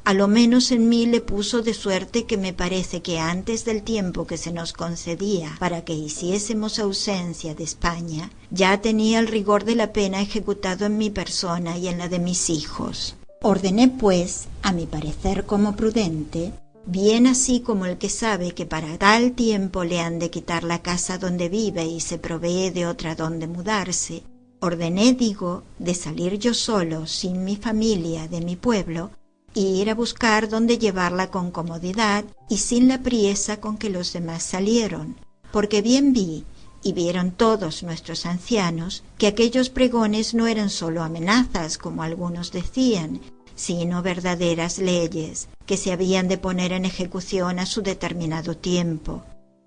A lo menos en mí le puso de suerte que me parece que antes del tiempo que se nos concedía para que hiciésemos ausencia de España, ya tenía el rigor de la pena ejecutado en mi persona y en la de mis hijos. Ordené, pues, a mi parecer como prudente, bien así como el que sabe que para tal tiempo le han de quitar la casa donde vive y se provee de otra donde mudarse, ordené, digo, de salir yo solo, sin mi familia, de mi pueblo, y ir a buscar donde llevarla con comodidad y sin la priesa con que los demás salieron, porque bien vi, y vieron todos nuestros ancianos, que aquellos pregones no eran sólo amenazas, como algunos decían, sino verdaderas leyes, que se habían de poner en ejecución a su determinado tiempo.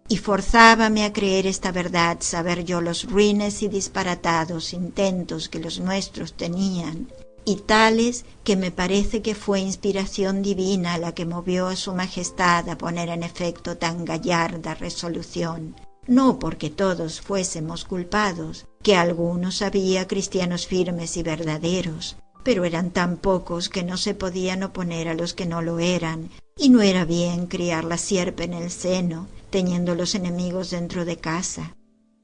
Y forzábame a creer esta verdad saber yo los ruines y disparatados intentos que los nuestros tenían, y tales que me parece que fue inspiración divina la que movió a su majestad a poner en efecto tan gallarda resolución, no porque todos fuésemos culpados, que algunos había cristianos firmes y verdaderos, pero eran tan pocos que no se podían oponer a los que no lo eran, y no era bien criar la sierpe en el seno, teniendo los enemigos dentro de casa.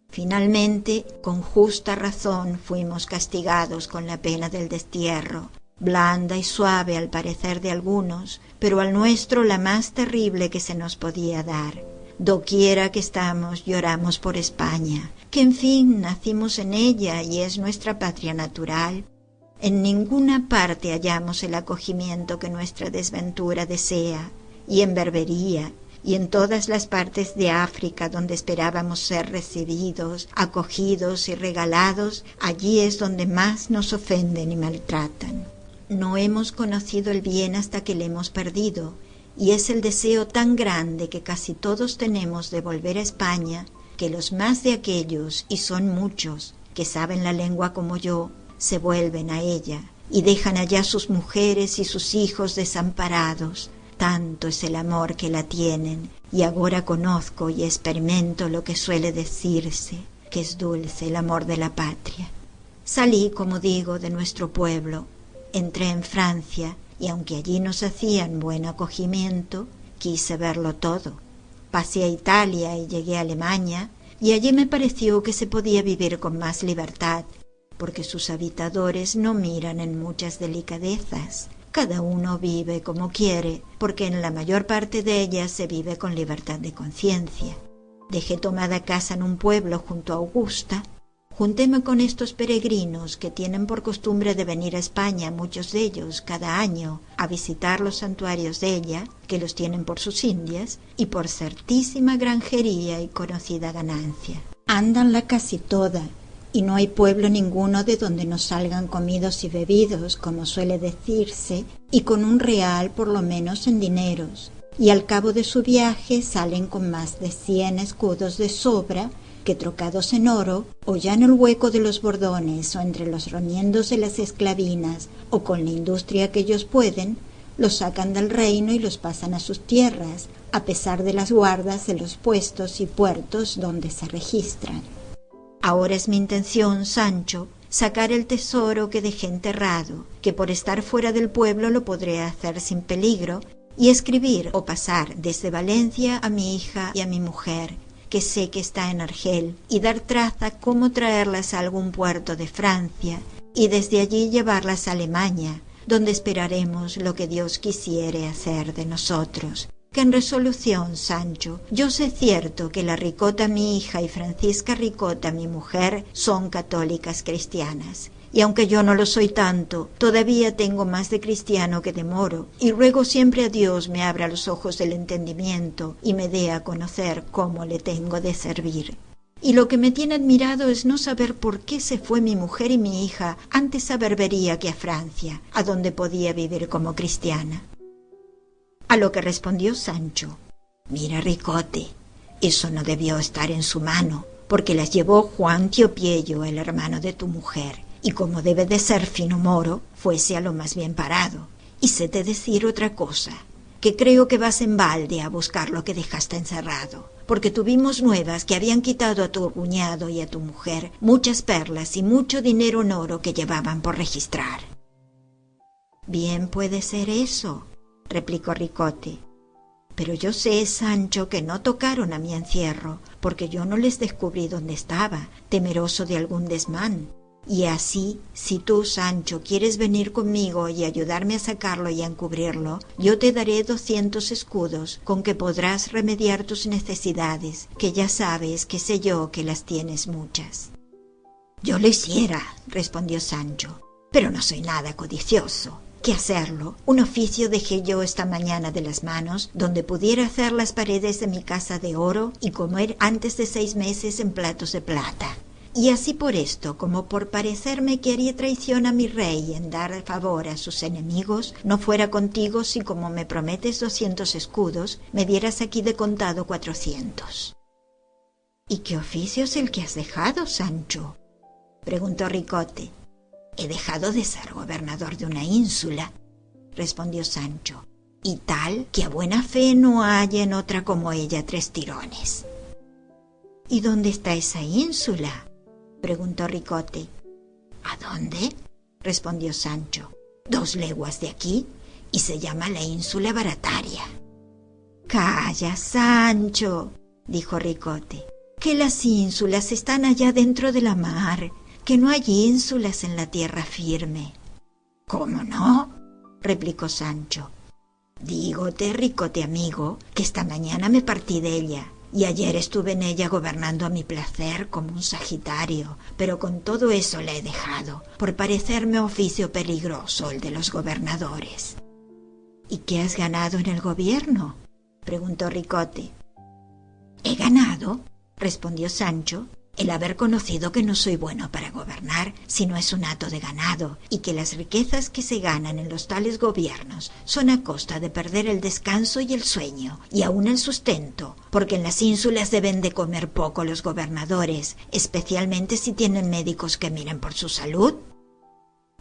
Finalmente, con justa razón fuimos castigados con la pena del destierro, blanda y suave al parecer de algunos, pero al nuestro la más terrible que se nos podía dar, Doquiera que estamos lloramos por España, que en fin nacimos en ella y es nuestra patria natural. En ninguna parte hallamos el acogimiento que nuestra desventura desea, y en Berbería, y en todas las partes de África donde esperábamos ser recibidos, acogidos y regalados, allí es donde más nos ofenden y maltratan. No hemos conocido el bien hasta que le hemos perdido, y es el deseo tan grande que casi todos tenemos de volver a España, que los más de aquellos, y son muchos, que saben la lengua como yo, se vuelven a ella, y dejan allá sus mujeres y sus hijos desamparados. Tanto es el amor que la tienen, y ahora conozco y experimento lo que suele decirse, que es dulce el amor de la patria. Salí, como digo, de nuestro pueblo, entré en Francia, y aunque allí nos hacían buen acogimiento, quise verlo todo. Pasé a Italia y llegué a Alemania, y allí me pareció que se podía vivir con más libertad, porque sus habitadores no miran en muchas delicadezas. Cada uno vive como quiere, porque en la mayor parte de ellas se vive con libertad de conciencia. Dejé tomada casa en un pueblo junto a Augusta. Juntéme con estos peregrinos que tienen por costumbre de venir a España, muchos de ellos, cada año, a visitar los santuarios de ella, que los tienen por sus Indias, y por certísima granjería y conocida ganancia. Ándanla casi toda, y no hay pueblo ninguno de donde no salgan comidos y bebidos, como suele decirse, y con un real por lo menos en dineros, y al cabo de su viaje salen con más de 100 escudos de sobra, que trocados en oro, o ya en el hueco de los bordones, o entre los remiendos de las esclavinas, o con la industria que ellos pueden, los sacan del reino y los pasan a sus tierras, a pesar de las guardas de los puestos y puertos donde se registran. Ahora es mi intención, Sancho, sacar el tesoro que dejé enterrado, que por estar fuera del pueblo lo podré hacer sin peligro, y escribir o pasar desde Valencia a mi hija y a mi mujer, que sé que está en Argel, y dar traza cómo traerlas a algún puerto de Francia, y desde allí llevarlas a Alemania, donde esperaremos lo que Dios quisiere hacer de nosotros. Que en resolución, Sancho, yo sé cierto que la Ricota mi hija y Francisca Ricota mi mujer son católicas cristianas, y aunque yo no lo soy tanto, todavía tengo más de cristiano que de moro, y ruego siempre a Dios me abra los ojos del entendimiento y me dé a conocer cómo le tengo de servir. Y lo que me tiene admirado es no saber por qué se fue mi mujer y mi hija antes a Berbería que a Francia, a donde podía vivir como cristiana. A lo que respondió Sancho: mira, Ricote, eso no debió estar en su mano, porque las llevó Juan Tiopiello, el hermano de tu mujer, y como debe de ser fino moro, fuese a lo más bien parado. Y séte decir otra cosa, que creo que vas en balde a buscar lo que dejaste encerrado, porque tuvimos nuevas que habían quitado a tu cuñado y a tu mujer muchas perlas y mucho dinero en oro que llevaban por registrar. Bien puede ser eso, replicó Ricote, pero yo sé, Sancho, que no tocaron a mi encierro, porque yo no les descubrí dónde estaba, temeroso de algún desmán. Y así, si tú, Sancho, quieres venir conmigo y ayudarme a sacarlo y a encubrirlo, yo te daré 200 escudos, con que podrás remediar tus necesidades, que ya sabes que sé yo que las tienes muchas. Yo lo hiciera, respondió Sancho, pero no soy nada codicioso. ¿Qué hacerlo? Un oficio dejé yo esta mañana de las manos, donde pudiera hacer las paredes de mi casa de oro y comer antes de 6 meses en platos de plata. Y así por esto, como por parecerme que haría traición a mi rey en dar favor a sus enemigos, no fuera contigo si, como me prometes 200 escudos, me dieras aquí de contado 400. ¿Y qué oficio es el que has dejado, Sancho?, preguntó Ricote. He dejado de ser gobernador de una ínsula, respondió Sancho, y tal que a buena fe no haya en otra como ella 3 tirones. ¿Y dónde está esa ínsula?, preguntó Ricote. ¿A dónde?, respondió Sancho. 2 leguas de aquí, y se llama la ínsula Barataria. Calla, Sancho, dijo Ricote, que las ínsulas están allá dentro de la mar, que no hay ínsulas en la tierra firme. ¿Cómo no?, replicó Sancho. Dígote, Ricote amigo, que esta mañana me partí de ella, y ayer estuve en ella gobernando a mi placer como un sagitario, pero con todo eso la he dejado, por parecerme oficio peligroso el de los gobernadores. ¿Y qué has ganado en el gobierno?, preguntó Ricote. He ganado, respondió Sancho, el haber conocido que no soy bueno para gobernar, sino es un hato de ganado, y que las riquezas que se ganan en los tales gobiernos son a costa de perder el descanso y el sueño, y aun el sustento, porque en las ínsulas deben de comer poco los gobernadores, especialmente si tienen médicos que miren por su salud.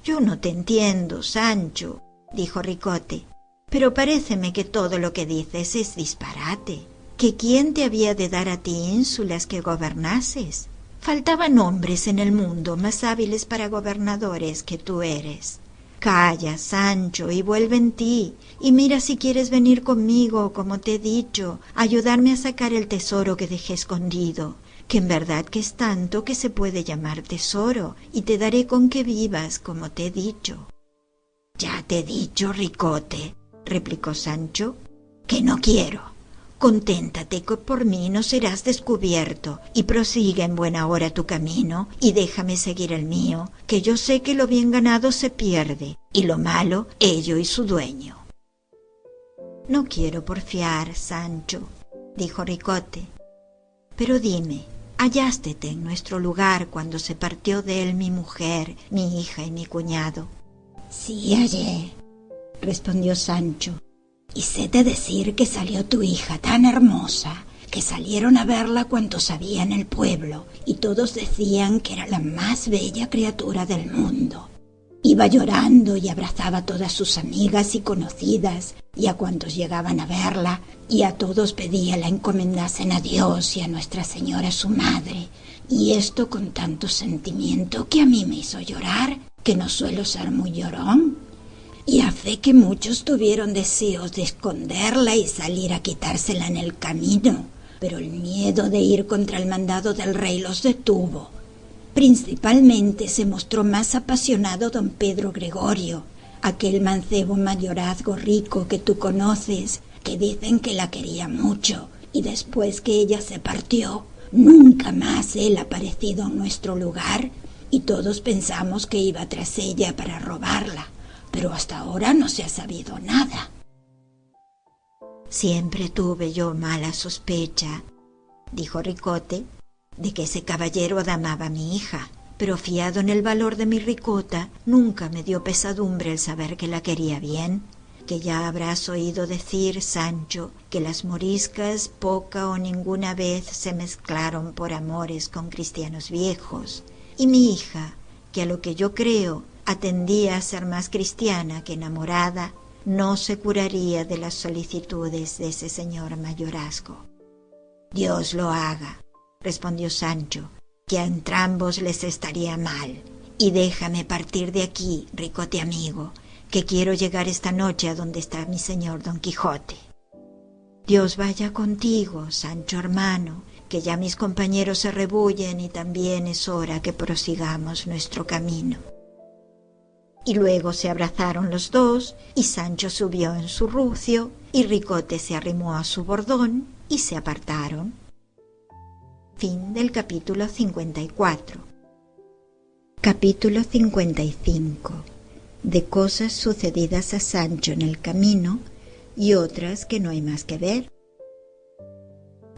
Yo no te entiendo, Sancho, dijo Ricote, pero paréceme que todo lo que dices es disparate. ¿Que quién te había de dar a ti ínsulas que gobernases? Faltaban hombres en el mundo más hábiles para gobernadores que tú eres. Calla, Sancho, y vuelve en ti, y mira si quieres venir conmigo, como te he dicho, a ayudarme a sacar el tesoro que dejé escondido, que en verdad que es tanto que se puede llamar tesoro, y te daré con que vivas, como te he dicho. Ya te he dicho, Ricote, replicó Sancho, que no quiero. Conténtate que por mí no serás descubierto, y prosigue en buena hora tu camino, y déjame seguir el mío, que yo sé que lo bien ganado se pierde, y lo malo, ello y su dueño. No quiero porfiar, Sancho, dijo Ricote, pero dime, hallástete en nuestro lugar cuando se partió de él mi mujer, mi hija y mi cuñado. Sí, hallé, respondió Sancho. Y sé de decir que salió tu hija tan hermosa que salieron a verla cuantos había en el pueblo, y todos decían que era la más bella criatura del mundo. Iba llorando y abrazaba a todas sus amigas y conocidas, y a cuantos llegaban a verla, y a todos pedía la encomendasen a Dios y a Nuestra Señora su madre, y esto con tanto sentimiento que a mí me hizo llorar, que no suelo ser muy llorón. Y a fe que muchos tuvieron deseos de esconderla y salir a quitársela en el camino, pero el miedo de ir contra el mandado del rey los detuvo. Principalmente se mostró más apasionado don Pedro Gregorio, aquel mancebo mayorazgo rico que tú conoces, que dicen que la quería mucho, y después que ella se partió, nunca más él ha aparecido en nuestro lugar, y todos pensamos que iba tras ella para robarla. Pero hasta ahora no se ha sabido nada. Siempre tuve yo mala sospecha, dijo Ricote, de que ese caballero amaba a mi hija, pero fiado en el valor de mi ricota, nunca me dio pesadumbre el saber que la quería bien, que ya habrás oído decir, Sancho, que las moriscas poca o ninguna vez se mezclaron por amores con cristianos viejos, y mi hija, que a lo que yo creo, atendía a ser más cristiana que enamorada, no se curaría de las solicitudes de ese señor mayorazgo. Dios lo haga, respondió Sancho, que a entrambos les estaría mal, y déjame partir de aquí, Ricote amigo, que quiero llegar esta noche a donde está mi señor Don Quijote. Dios vaya contigo, Sancho hermano, que ya mis compañeros se rebullen y también es hora que prosigamos nuestro camino. Y luego se abrazaron los dos, y Sancho subió en su rucio, y Ricote se arrimó a su bordón, y se apartaron. Fin del capítulo 54. Capítulo 55. De cosas sucedidas a Sancho en el camino, y otras que no hay más que ver.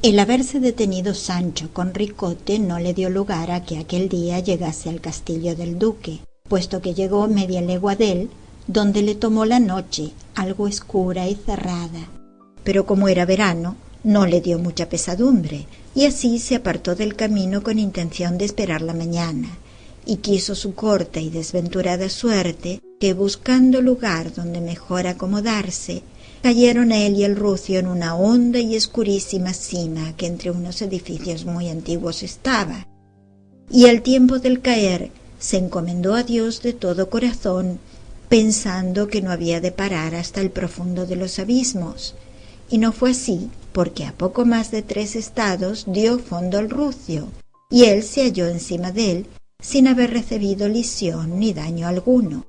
El haberse detenido Sancho con Ricote no le dio lugar a que aquel día llegase al castillo del duque, puesto que llegó media legua de él, donde le tomó la noche, algo escura y cerrada. Pero como era verano, no le dio mucha pesadumbre, y así se apartó del camino con intención de esperar la mañana, y quiso su corta y desventurada suerte que, buscando lugar donde mejor acomodarse, cayeron él y el rucio en una honda y escurísima sima que entre unos edificios muy antiguos estaba, y al tiempo del caer se encomendó a Dios de todo corazón, pensando que no había de parar hasta el profundo de los abismos, y no fue así, porque a poco más de 3 estados dio fondo el rucio, y él se halló encima de él sin haber recibido lesión ni daño alguno.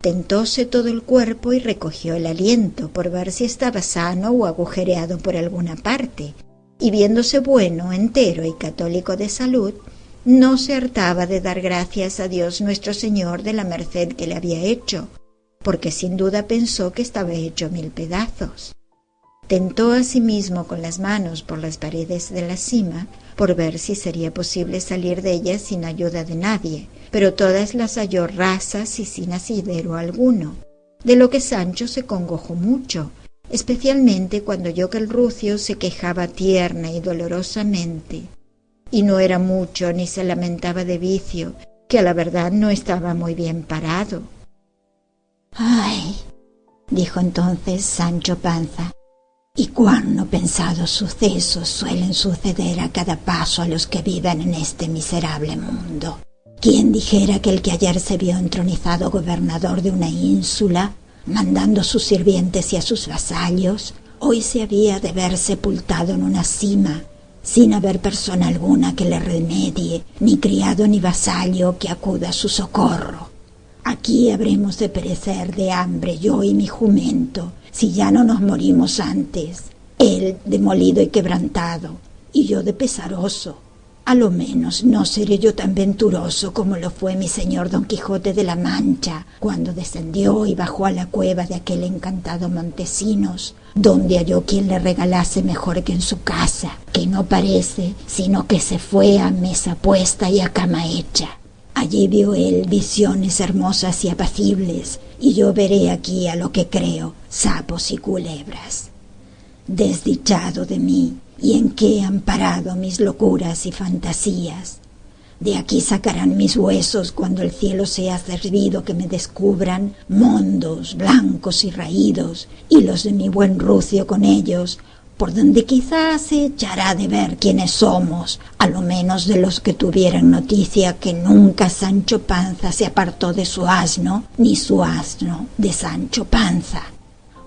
Tentóse todo el cuerpo y recogió el aliento por ver si estaba sano o agujereado por alguna parte, y viéndose bueno, entero y católico de salud, no se hartaba de dar gracias a Dios nuestro Señor de la merced que le había hecho, porque sin duda pensó que estaba hecho 1000 pedazos. Tentó asimismo con las manos por las paredes de la sima, por ver si sería posible salir de ellas sin ayuda de nadie, pero todas las halló rasas y sin asidero alguno, de lo que Sancho se congojó mucho, especialmente cuando oyó que el rucio se quejaba tierna y dolorosamente, y no era mucho ni se lamentaba de vicio, que a la verdad no estaba muy bien parado. «Ay», dijo entonces Sancho Panza, «y cuán no pensados sucesos suelen suceder a cada paso a los que viven en este miserable mundo. ¿Quién dijera que el que ayer se vio entronizado gobernador de una ínsula, mandando a sus sirvientes y a sus vasallos, hoy se había de ver sepultado en una sima, sin haber persona alguna que le remedie, ni criado ni vasallo que acuda a su socorro? Aquí habremos de perecer de hambre yo y mi jumento, si ya no nos morimos antes, él demolido y quebrantado, y yo de pesaroso. A lo menos no seré yo tan venturoso como lo fue mi señor Don Quijote de la Mancha, cuando descendió y bajó a la cueva de aquel encantado Montesinos, donde halló quien le regalase mejor que en su casa, que no parece, sino que se fue a mesa puesta y a cama hecha. Allí vio él visiones hermosas y apacibles, y yo veré aquí a lo que creo, sapos y culebras. Desdichado de mí, ¿y en qué han parado mis locuras y fantasías? De aquí sacarán mis huesos cuando el cielo sea servido que me descubran mondos, blancos y raídos, y los de mi buen rucio con ellos, por donde quizás se echará de ver quiénes somos, a lo menos de los que tuvieran noticia que nunca Sancho Panza se apartó de su asno, ni su asno de Sancho Panza.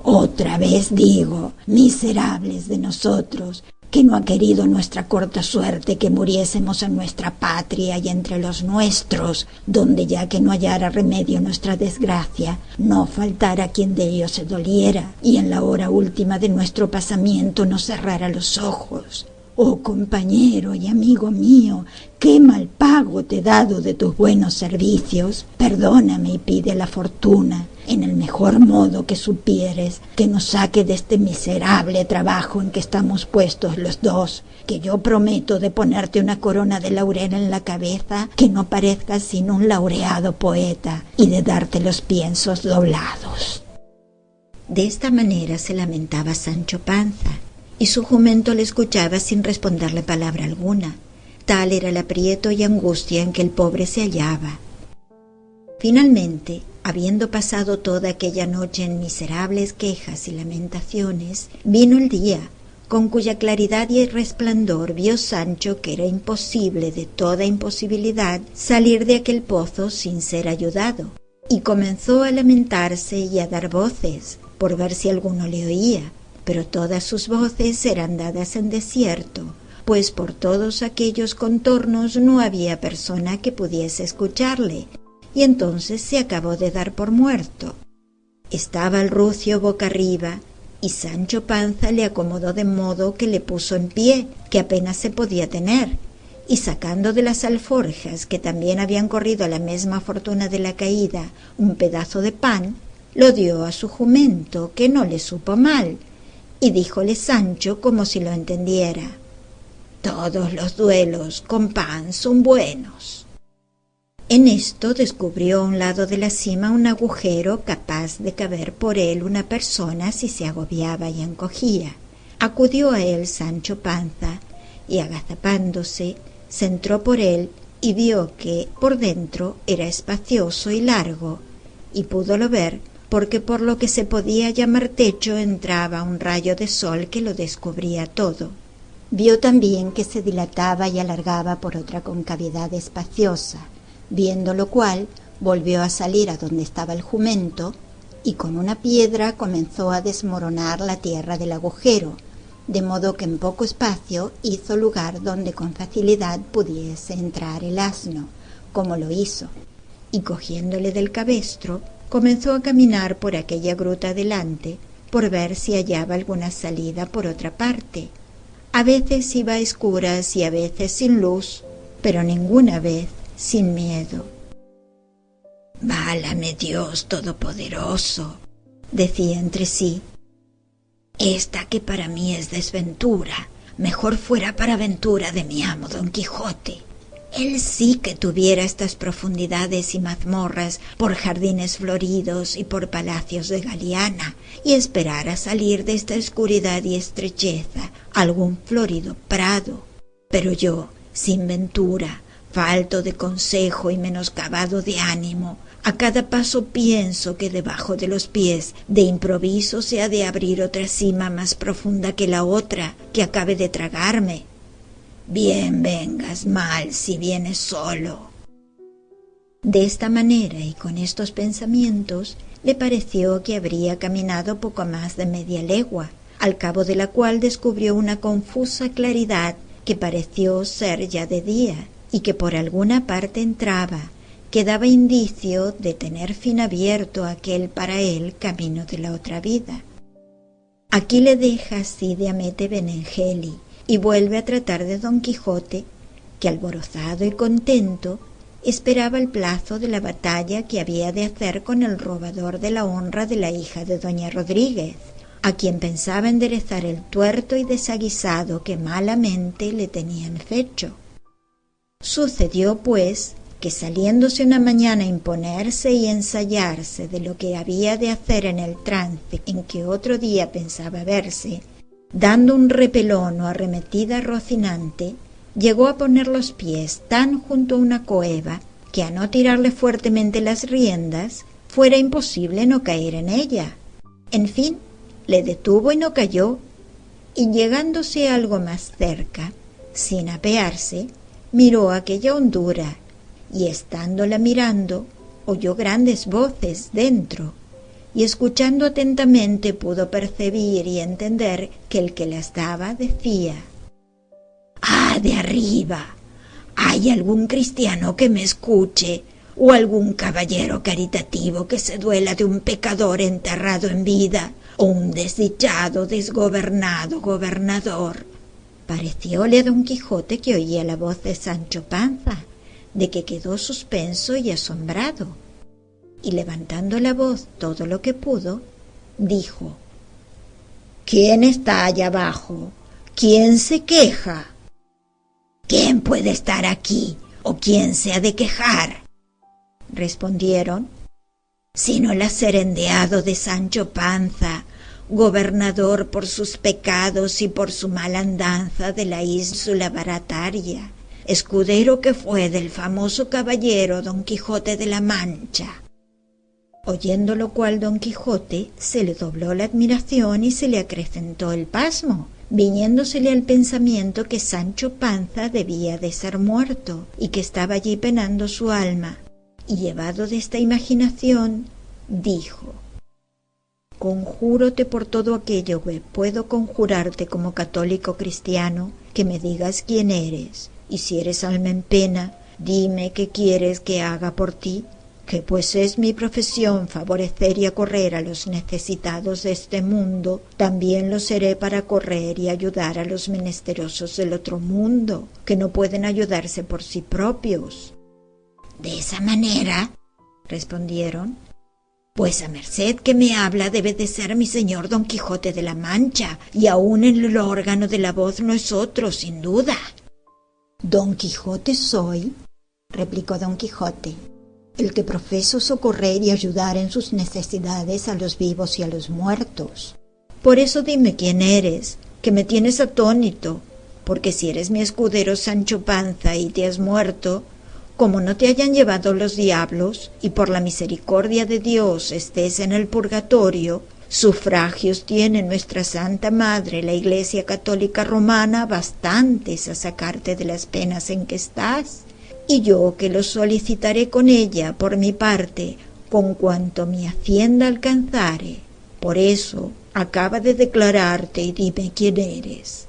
Otra vez digo, miserables de nosotros, que no ha querido nuestra corta suerte que muriésemos en nuestra patria y entre los nuestros, donde ya que no hallara remedio nuestra desgracia, no faltara quien de ello se doliera, y en la hora última de nuestro pasamiento no cerrara los ojos. Oh compañero y amigo mío, qué mal pago te he dado de tus buenos servicios. Perdóname y pide la fortuna, en el mejor modo que supieres, que nos saque de este miserable trabajo en que estamos puestos los dos, que yo prometo de ponerte una corona de laurel en la cabeza, que no parezcas sino un laureado poeta, y de darte los piensos doblados». De esta manera se lamentaba Sancho Panza, y su jumento le escuchaba sin responderle palabra alguna. Tal era el aprieto y angustia en que el pobre se hallaba. Finalmente, habiendo pasado toda aquella noche en miserables quejas y lamentaciones, vino el día, con cuya claridad y resplandor vio Sancho que era imposible de toda imposibilidad salir de aquel pozo sin ser ayudado, y comenzó a lamentarse y a dar voces, por ver si alguno le oía, pero todas sus voces eran dadas en desierto, pues por todos aquellos contornos no había persona que pudiese escucharle, y entonces se acabó de dar por muerto. Estaba el rucio boca arriba, y Sancho Panza le acomodó de modo que le puso en pie, que apenas se podía tener, y sacando de las alforjas, que también habían corrido a la mesma fortuna de la caída, un pedazo de pan, lo dio a su jumento, que no le supo mal, y díjole Sancho como si lo entendiera: «Todos los duelos con pan son buenos». En esto descubrió a un lado de la cima un agujero capaz de caber por él una persona si se agobiaba y encogía. Acudió a él Sancho Panza, y agazapándose, se entró por él y vio que por dentro era espacioso y largo, y púdolo ver porque por lo que se podía llamar techo entraba un rayo de sol que lo descubría todo. Vio también que se dilataba y alargaba por otra concavidad espaciosa, viendo lo cual volvió a salir a donde estaba el jumento, y con una piedra comenzó a desmoronar la tierra del agujero, de modo que en poco espacio hizo lugar donde con facilidad pudiese entrar el asno, como lo hizo, y cogiéndole del cabestro, comenzó a caminar por aquella gruta adelante, por ver si hallaba alguna salida por otra parte. A veces iba a escuras y a veces sin luz, pero ninguna vez sin miedo. «Válame Dios Todopoderoso», decía entre sí. «Esta que para mí es desventura, mejor fuera para ventura de mi amo Don Quijote. Él sí que tuviera estas profundidades y mazmorras por jardines floridos y por palacios de Galiana, y esperara salir de esta oscuridad y estrecheza a algún florido prado. Pero yo, sin ventura, falto de consejo y menoscabado de ánimo, a cada paso pienso que debajo de los pies de improviso se ha de abrir otra sima más profunda que la otra, que acabe de tragarme. Bien vengas mal si vienes solo». De esta manera y con estos pensamientos le pareció que habría caminado poco más de media legua, al cabo de la cual descubrió una confusa claridad que pareció ser ya de día y que por alguna parte entraba, que daba indicio de tener fin abierto aquel para él camino de la otra vida. Aquí le deja Cide Hamete Benengeli y vuelve a tratar de Don Quijote, que alborozado y contento esperaba el plazo de la batalla que había de hacer con el robador de la honra de la hija de doña Rodríguez, a quien pensaba enderezar el tuerto y desaguisado que malamente le tenían fecho. Sucedió, pues, que saliéndose una mañana a imponerse y ensayarse de lo que había de hacer en el trance en que otro día pensaba verse, dando un repelón o arremetida rocinante, llegó a poner los pies tan junto a una coheva que a no tirarle fuertemente las riendas fuera imposible no caer en ella. En fin, le detuvo y no cayó, y llegándose algo más cerca, sin apearse, miró aquella hondura, y estándola mirando, oyó grandes voces dentro, y escuchando atentamente pudo percibir y entender que el que las daba decía: «¡Ah, de arriba! ¿Hay algún cristiano que me escuche, o algún caballero caritativo que se duela de un pecador enterrado en vida, o un desdichado, desgobernado gobernador?» Parecióle a Don Quijote que oía la voz de Sancho Panza, de que quedó suspenso y asombrado, y levantando la voz todo lo que pudo, dijo: «¿Quién está allá abajo? ¿Quién se queja?» «¿Quién puede estar aquí, o quién se ha de quejar?», respondieron, «sino el acerendeado de Sancho Panza, gobernador por sus pecados y por su mala andanza de la ínsula Barataria, escudero que fue del famoso caballero Don Quijote de la Mancha». Oyendo lo cual Don Quijote se le dobló la admiración y se le acrecentó el pasmo, viniéndosele al pensamiento que Sancho Panza debía de ser muerto y que estaba allí penando su alma, y llevado de esta imaginación, dijo: «Conjúrote por todo aquello que puedo conjurarte como católico cristiano, que me digas quién eres, y si eres alma en pena, dime qué quieres que haga por ti, que pues es mi profesión favorecer y acorrer a los necesitados de este mundo, también lo seré para correr y ayudar a los menesterosos del otro mundo, que no pueden ayudarse por sí propios». «De esa manera», respondieron, «pues a merced que me habla debe de ser mi señor Don Quijote de la Mancha, y aun el órgano de la voz no es otro, sin duda». «Don Quijote soy», replicó Don Quijote, «el que profeso socorrer y ayudar en sus necesidades a los vivos y a los muertos. Por eso dime quién eres, que me tienes atónito, porque si eres mi escudero Sancho Panza y te has muerto, como no te hayan llevado los diablos, y por la misericordia de Dios estés en el purgatorio, sufragios tiene nuestra Santa Madre, la Iglesia Católica Romana, bastantes a sacarte de las penas en que estás, y yo que los solicitaré con ella por mi parte, con cuanto mi hacienda alcanzare. Por eso acaba de declararte y dime quién eres».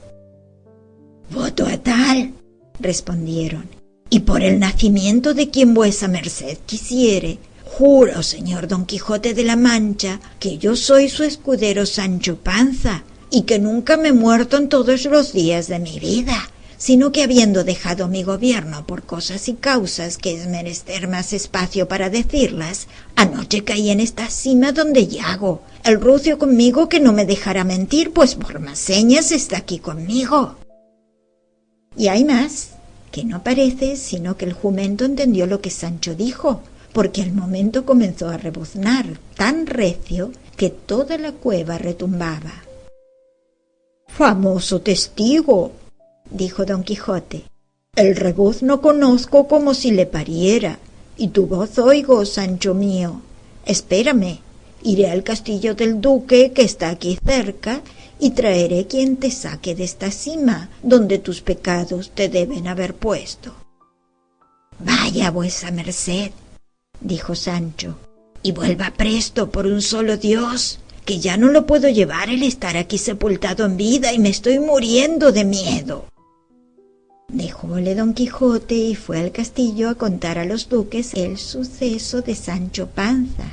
«Voto a tal», respondieron, «y por el nacimiento de quien vuesa merced quisiere, juro, señor Don Quijote de la Mancha, que yo soy su escudero Sancho Panza, y que nunca me he muerto en todos los días de mi vida, sino que habiendo dejado mi gobierno por cosas y causas que es menester más espacio para decirlas, anoche caí en esta cima donde yago, el rucio conmigo que no me dejará mentir, pues por más señas está aquí conmigo. Y hay más, que no parece sino que el jumento entendió lo que Sancho dijo, porque al momento comenzó a rebuznar tan recio que toda la cueva retumbaba. «Famoso testigo», dijo Don Quijote, «el rebuzno conozco como si le pariera, y tu voz oigo, Sancho mío. Espérame, iré al castillo del duque que está aquí cerca y traeré quien te saque de esta cima donde tus pecados te deben haber puesto». «Vaya vuesa merced», dijo Sancho, «y vuelva presto por un solo Dios, que ya no lo puedo llevar el estar aquí sepultado en vida y me estoy muriendo de miedo». Dejóle Don Quijote y fue al castillo a contar a los duques el suceso de Sancho Panza,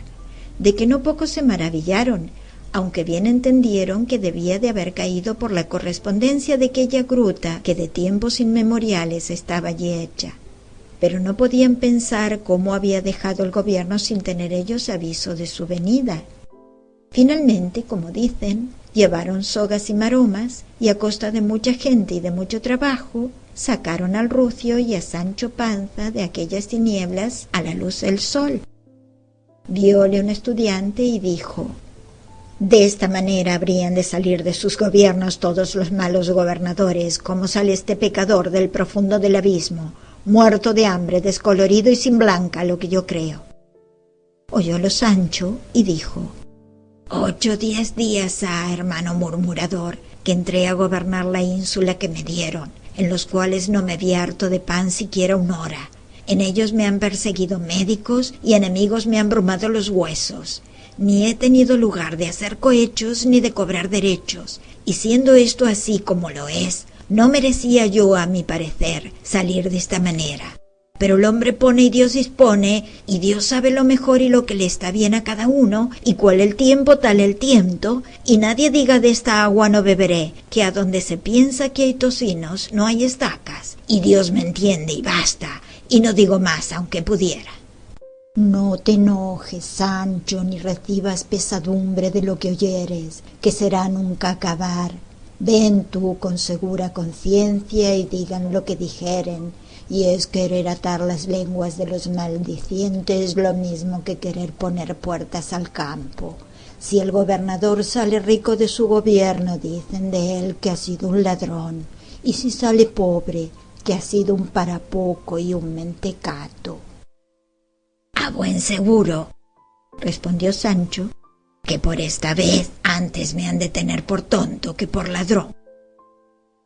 de que no poco se maravillaron, aunque bien entendieron que debía de haber caído por la correspondencia de aquella gruta que de tiempos inmemoriales estaba allí hecha. Pero no podían pensar cómo había dejado el gobierno sin tener ellos aviso de su venida. Finalmente, como dicen, llevaron sogas y maromas, y a costa de mucha gente y de mucho trabajo, sacaron al rucio y a Sancho Panza de aquellas tinieblas a la luz del sol. Vióle un estudiante y dijo: «De esta manera habrían de salir de sus gobiernos todos los malos gobernadores, como sale este pecador del profundo del abismo, muerto de hambre, descolorido y sin blanca, lo que yo creo». Oyólo Sancho y dijo: 8 o 10 días ha, hermano murmurador, que entré a gobernar la ínsula que me dieron, en los cuales no me vi harto de pan siquiera 1 hora. En ellos me han perseguido médicos y enemigos me han brumado los huesos. Ni he tenido lugar de hacer cohechos ni de cobrar derechos, y siendo esto así como lo es, no merecía yo, a mi parecer, salir de esta manera. Pero el hombre pone y Dios dispone, y Dios sabe lo mejor y lo que le está bien a cada uno, y cuál el tiempo tal el tiento, y nadie diga de esta agua no beberé, que a donde se piensa que hay tocinos no hay estacas, y Dios me entiende y basta, y no digo más aunque pudiera. No te enojes, Sancho, ni recibas pesadumbre de lo que oyeres, que será nunca acabar. Ven tú con segura conciencia y digan lo que dijeren, y es querer atar las lenguas de los maldicientes lo mismo que querer poner puertas al campo. Si el gobernador sale rico de su gobierno, dicen de él que ha sido un ladrón, y si sale pobre, que ha sido un parapoco y un mentecato. «A buen seguro», respondió Sancho, «que por esta vez antes me han de tener por tonto que por ladrón».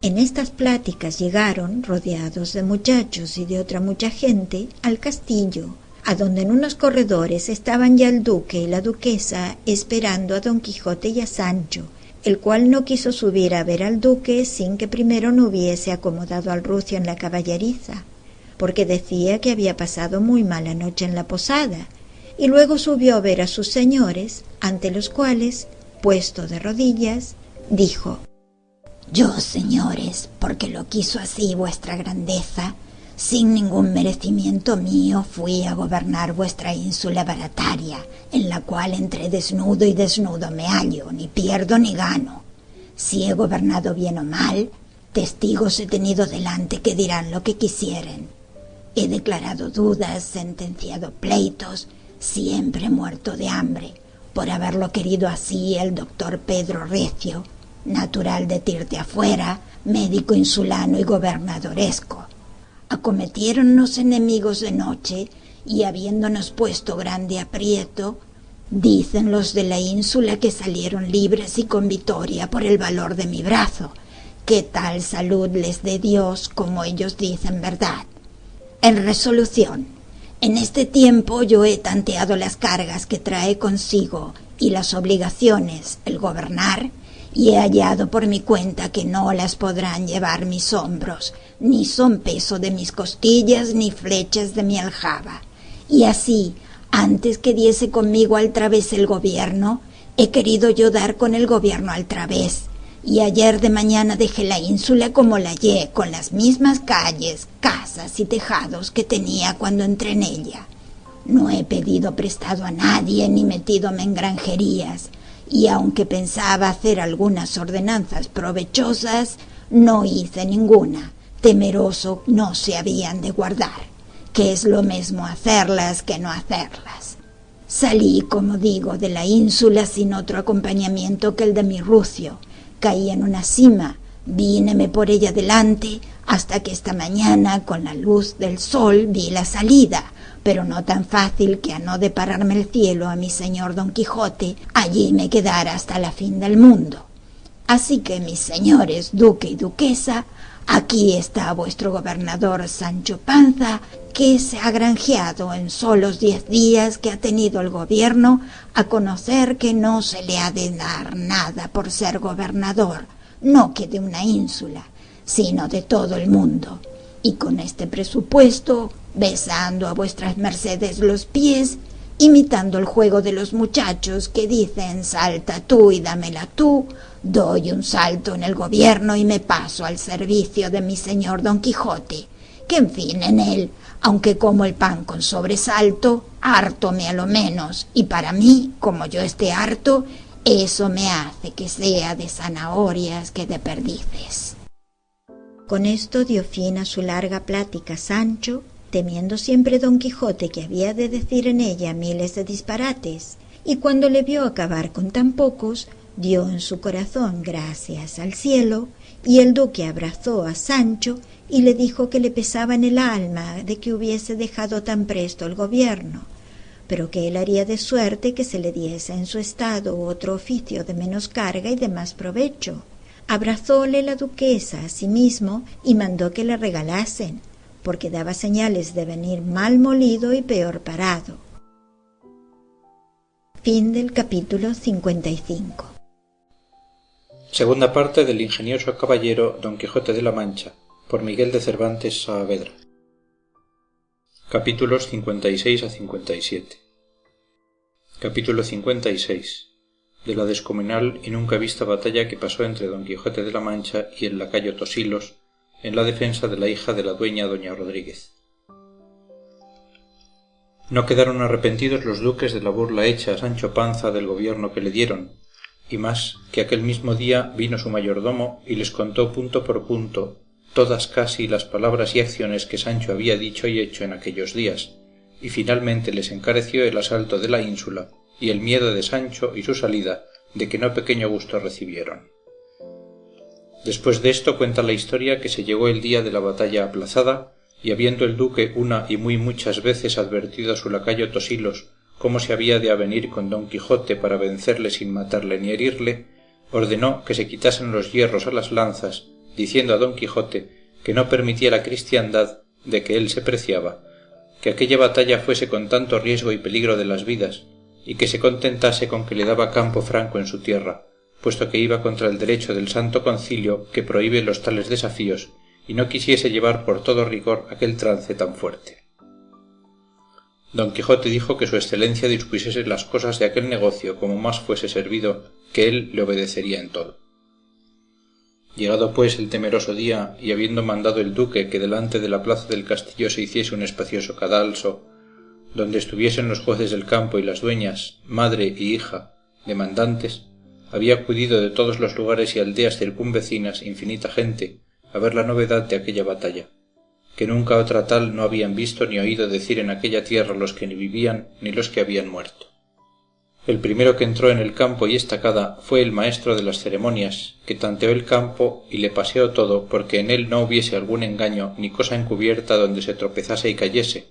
En estas pláticas llegaron, rodeados de muchachos y de otra mucha gente, al castillo, a donde en unos corredores estaban ya el duque y la duquesa esperando a Don Quijote y a Sancho, el cual no quiso subir a ver al duque sin que primero no hubiese acomodado al rucio en la caballeriza, porque decía que había pasado muy mala noche en la posada, y luego subió a ver a sus señores, ante los cuales, puesto de rodillas, dijo: «Yo, señores, porque lo quiso así vuestra grandeza, sin ningún merecimiento mío fui a gobernar vuestra ínsula barataria, en la cual entre desnudo y desnudo me hallo, ni pierdo ni gano. Si he gobernado bien o mal, testigos he tenido delante que dirán lo que quisieren. He declarado dudas, sentenciado pleitos, siempre muerto de hambre, por haberlo querido así el doctor Pedro Recio, natural de Tirteafuera, médico insulano y gobernadoresco. Acometiéronnos enemigos de noche, y habiéndonos puesto grande aprieto, dicen los de la ínsula que salieron libres y con vitoria por el valor de mi brazo, que tal salud les dé Dios como ellos dicen verdad. En resolución, en este tiempo yo he tanteado las cargas que trae consigo y las obligaciones el gobernar, y he hallado por mi cuenta que no las podrán llevar mis hombros, ni son peso de mis costillas, ni flechas de mi aljaba. Y así, antes que diese conmigo al través el gobierno, he querido yo dar con el gobierno al través, y ayer de mañana dejé la ínsula como la hallé, con las mismas calles, casas y tejados que tenía cuando entré en ella. No he pedido prestado a nadie ni metidome en granjerías, y aunque pensaba hacer algunas ordenanzas provechosas, no hice ninguna, temeroso no se habían de guardar, que es lo mismo hacerlas que no hacerlas. Salí, como digo, de la ínsula sin otro acompañamiento que el de mi rucio. Caí en una cima, víneme por ella delante, hasta que esta mañana, con la luz del sol, vi la salida, pero no tan fácil que a no depararme el cielo a mi señor Don Quijote, allí me quedara hasta la fin del mundo. Así que, mis señores duque y duquesa, aquí está vuestro gobernador Sancho Panza, que se ha granjeado en solos 10 días que ha tenido el gobierno a conocer que no se le ha de dar nada por ser gobernador, no que de una ínsula, sino de todo el mundo. Y con este presupuesto, besando a vuestras mercedes los pies, imitando el juego de los muchachos que dicen salta tú y dámela tú, doy un salto en el gobierno y me paso al servicio de mi señor Don Quijote, que en fin en él, aunque como el pan con sobresalto, hártome a lo menos, y para mí, como yo esté harto, eso me hace que sea de zanahorias que de perdices. Con esto dio fin a su larga plática Sancho, temiendo siempre Don Quijote que había de decir en ella miles de disparates, y cuando le vio acabar con tan pocos, dio en su corazón gracias al cielo, y el duque abrazó a Sancho y le dijo que le pesaba en el alma de que hubiese dejado tan presto el gobierno, pero que él haría de suerte que se le diese en su estado otro oficio de menos carga y de más provecho. Abrazóle la duquesa a sí mismo y mandó que le regalasen, porque daba señales de venir mal molido y peor parado. Fin del capítulo 55. Segunda parte del ingenioso caballero Don Quijote de la Mancha, por Miguel de Cervantes Saavedra. Capítulos 56 a 57. Capítulo 56. De la descomunal y nunca vista batalla que pasó entre Don Quijote de la Mancha y el lacayo Tosilos en la defensa de la hija de la dueña doña Rodríguez. No quedaron arrepentidos los duques de la burla hecha a Sancho Panza del gobierno que le dieron, y más que aquel mismo día vino su mayordomo y les contó punto por punto todas casi las palabras y acciones que Sancho había dicho y hecho en aquellos días, y finalmente les encareció el asalto de la ínsula y el miedo de Sancho y su salida, de que no pequeño gusto recibieron. Después de esto cuenta la historia que se llegó el día de la batalla aplazada, y habiendo el duque una y muy muchas veces advertido a su lacayo Tosilos cómo se había de avenir con Don Quijote para vencerle sin matarle ni herirle, ordenó que se quitasen los hierros a las lanzas, diciendo a Don Quijote que no permitía la cristiandad de que él se preciaba, que aquella batalla fuese con tanto riesgo y peligro de las vidas, y que se contentase con que le daba campo franco en su tierra, puesto que iba contra el derecho del Santo Concilio que prohíbe los tales desafíos, y no quisiese llevar por todo rigor aquel trance tan fuerte. Don Quijote dijo que su excelencia dispusiese las cosas de aquel negocio como más fuese servido, que él le obedecería en todo. Llegado pues el temeroso día, y habiendo mandado el duque que delante de la plaza del castillo se hiciese un espacioso cadalso, donde estuviesen los jueces del campo y las dueñas, madre y hija, demandantes, había acudido de todos los lugares y aldeas circunvecinas infinita gente a ver la novedad de aquella batalla, que nunca otra tal no habían visto ni oído decir en aquella tierra los que ni vivían ni los que habían muerto. El primero que entró en el campo y estacada fue el maestro de las ceremonias, que tanteó el campo y le paseó todo porque en él no hubiese algún engaño ni cosa encubierta donde se tropezase y cayese.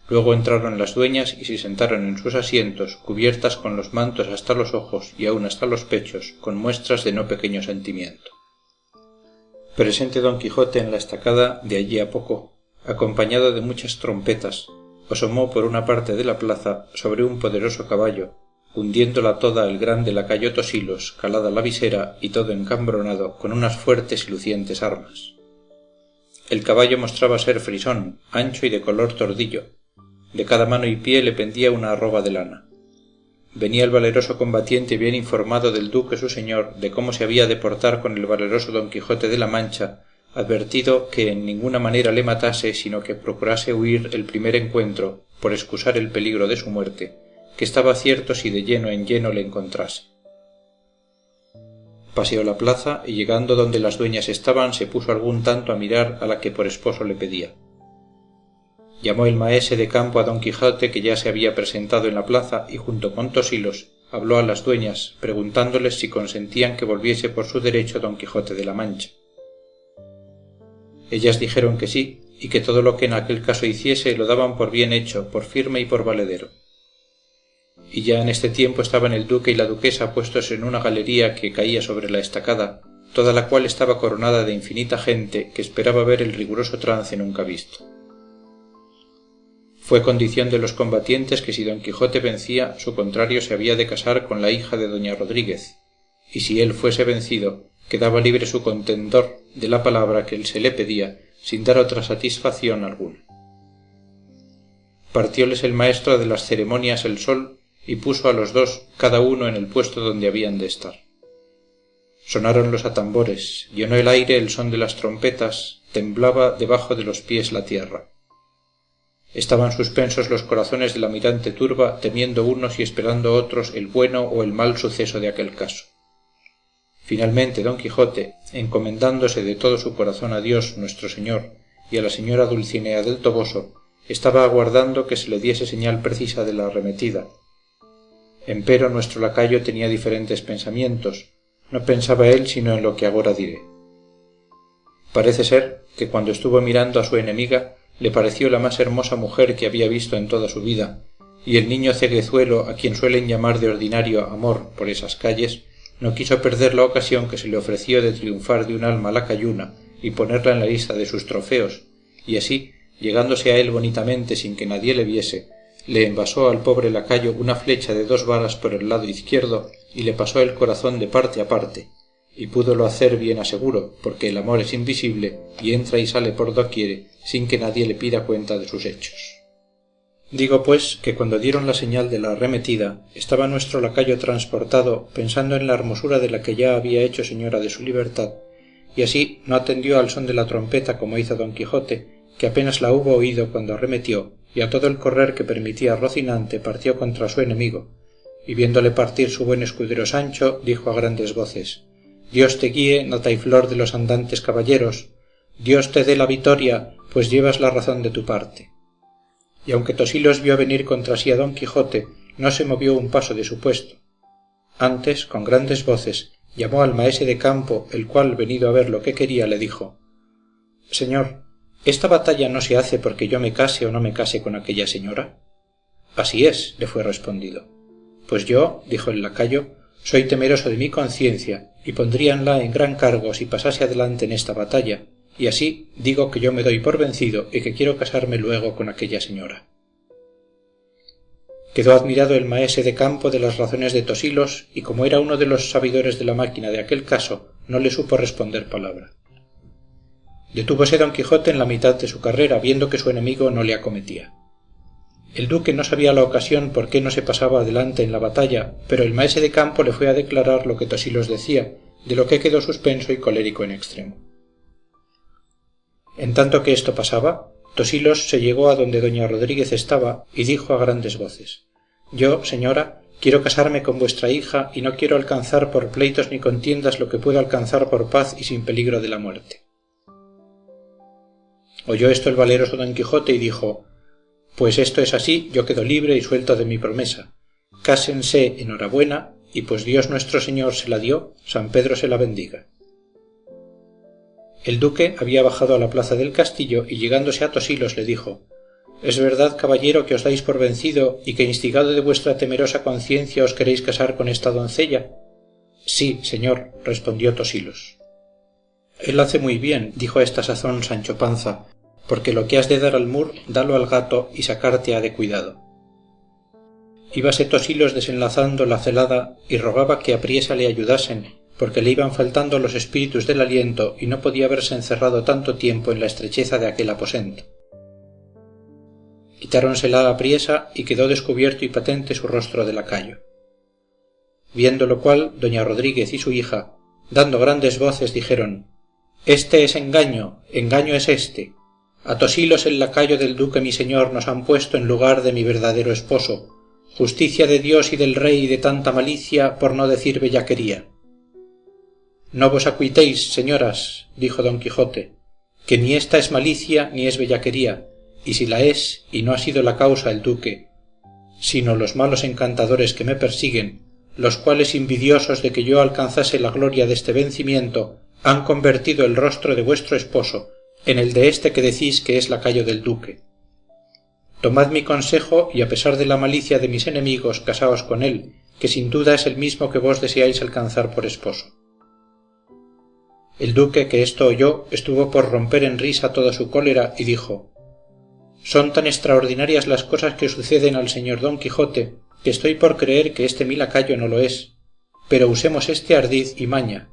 Luego entraron las dueñas y se sentaron en sus asientos, cubiertas con los mantos hasta los ojos y aun hasta los pechos, con muestras de no pequeño sentimiento. Presente Don Quijote en la estacada de allí a poco, acompañado de muchas trompetas, asomó por una parte de la plaza sobre un poderoso caballo, hundiéndola toda el grande lacayo Tosilos, calada la visera y todo encambronado con unas fuertes y lucientes armas. El caballo mostraba ser frisón, ancho y de color tordillo. De cada mano y pie le pendía una arroba de lana. venía el valeroso combatiente bien informado del duque su señor de cómo se había de portar con el valeroso Don Quijote de la Mancha, advertido que en ninguna manera le matase, sino que procurase huir el primer encuentro, por excusar el peligro de su muerte, que estaba cierto si de lleno en lleno le encontrase. Paseó la plaza y llegando donde las dueñas estaban se puso algún tanto a mirar a la que por esposo le pedía. Llamó el maese de campo a Don Quijote, que ya se había presentado en la plaza, y junto con Tosilos habló a las dueñas, preguntándoles si consentían que volviese por su derecho Don Quijote de la Mancha. Ellas dijeron que sí, y que todo lo que en aquel caso hiciese lo daban por bien hecho, por firme y por valedero. Y ya en este tiempo estaban el duque y la duquesa puestos en una galería que caía sobre la estacada, toda la cual estaba coronada de infinita gente que esperaba ver el riguroso trance nunca visto. Fue condición de los combatientes que si Don Quijote vencía, su contrario se había de casar con la hija de doña Rodríguez, y si él fuese vencido, quedaba libre su contendor de la palabra que él se le pedía, sin dar otra satisfacción alguna. Partióles el maestro de las ceremonias el sol, y puso a los dos cada uno en el puesto donde habían de estar. Sonaron los atambores, llenó el aire el son de las trompetas, temblaba debajo de los pies la tierra. Estaban suspensos los corazones de la mirante turba, temiendo unos y esperando otros el bueno o el mal suceso de aquel caso. Finalmente Don Quijote, encomendándose de todo su corazón a Dios nuestro Señor y a la señora Dulcinea del Toboso, estaba aguardando que se le diese señal precisa de la arremetida. Empero nuestro lacayo tenía diferentes pensamientos, no pensaba él sino en lo que agora diré. Parece ser que cuando estuvo mirando a su enemiga, le pareció la más hermosa mujer que había visto en toda su vida, y el niño ceguezuelo, a quien suelen llamar de ordinario Amor por esas calles, no quiso perder la ocasión que se le ofreció de triunfar de un alma lacayuna y ponerla en la lista de sus trofeos, y así, llegándose a él bonitamente sin que nadie le viese, le envasó al pobre lacayo una flecha de 2 varas por el lado izquierdo y le pasó el corazón de parte a parte, y púdolo hacer bien a seguro, porque el amor es invisible y entra y sale por doquiere sin que nadie le pida cuenta de sus hechos. Digo pues que cuando dieron la señal de la arremetida, estaba nuestro lacayo transportado pensando en la hermosura de la que ya había hecho señora de su libertad, y así no atendió al son de la trompeta como hizo Don Quijote, que apenas la hubo oído cuando arremetió, y a todo el correr que permitía Rocinante partió contra su enemigo, y viéndole partir su buen escudero Sancho, dijo a grandes voces: Dios te guíe, nata y flor de los andantes caballeros, Dios te dé la vitoria, pues llevas la razón de tu parte. Y aunque Tosilos vio venir contra sí a Don Quijote, no se movió un paso de su puesto. Antes, con grandes voces, llamó al maese de campo, el cual, venido a ver lo que quería, le dijo: Señor, ¿esta batalla no se hace porque yo me case o no me case con aquella señora? Así es, le fue respondido. Pues yo, dijo el lacayo, soy temeroso de mi conciencia, y pondríanla en gran cargo si pasase adelante en esta batalla, y así digo que yo me doy por vencido y que quiero casarme luego con aquella señora. Quedó admirado el maese de campo de las razones de Tosilos, y como era uno de los sabidores de la máquina de aquel caso, no le supo responder palabra. Detúvose Don Quijote en la mitad de su carrera, viendo que su enemigo no le acometía. El duque no sabía la ocasión por qué no se pasaba adelante en la batalla, pero el maese de campo le fue a declarar lo que Tosilos decía, de lo que quedó suspenso y colérico en extremo. En tanto que esto pasaba, Tosilos se llegó a donde doña Rodríguez estaba y dijo a grandes voces: Yo, señora, quiero casarme con vuestra hija y no quiero alcanzar por pleitos ni contiendas lo que puedo alcanzar por paz y sin peligro de la muerte. Oyó esto el valeroso Don Quijote y dijo: Pues esto es así, yo quedo libre y suelto de mi promesa. Cásense enhorabuena, y pues Dios nuestro Señor se la dio, San Pedro se la bendiga. El duque había bajado a la plaza del castillo y llegándose a Tosilos le dijo: ¿Es verdad, caballero, que os dais por vencido y que instigado de vuestra temerosa conciencia os queréis casar con esta doncella? Sí, señor, respondió Tosilos. Él hace muy bien, dijo a esta sazón Sancho Panza, porque lo que has de dar al mur, dalo al gato y sacarte ha de cuidado. Íbase Tosilos desenlazando la celada y rogaba que apriesa le ayudasen, porque le iban faltando los espíritus del aliento y no podía haberse encerrado tanto tiempo en la estrecheza de aquel aposento. Quitáronsela apriesa y quedó descubierto y patente su rostro de lacayo. viendo lo cual doña Rodríguez y su hija, dando grandes voces, dijeron: «Este es engaño, engaño es este. A Tosilos el lacayo del duque mi señor nos han puesto en lugar de mi verdadero esposo. Justicia de Dios y del rey de tanta malicia, por no decir bellaquería». «No vos acuitéis, señoras», dijo don Quijote, «que ni esta es malicia ni es bellaquería, y si la es, y no ha sido la causa el duque, sino los malos encantadores que me persiguen, los cuales, invidiosos de que yo alcanzase la gloria deste vencimiento, han convertido el rostro de vuestro esposo en el de este que decís que es lacayo del duque. Tomad mi consejo, y a pesar de la malicia de mis enemigos, casaos con él, que sin duda es el mismo que vos deseáis alcanzar por esposo». El duque, que esto oyó, estuvo por romper en risa toda su cólera, y dijo: «Son tan extraordinarias las cosas que suceden al señor don Quijote, que estoy por creer que este mi lacayo no lo es, pero usemos este ardid y maña,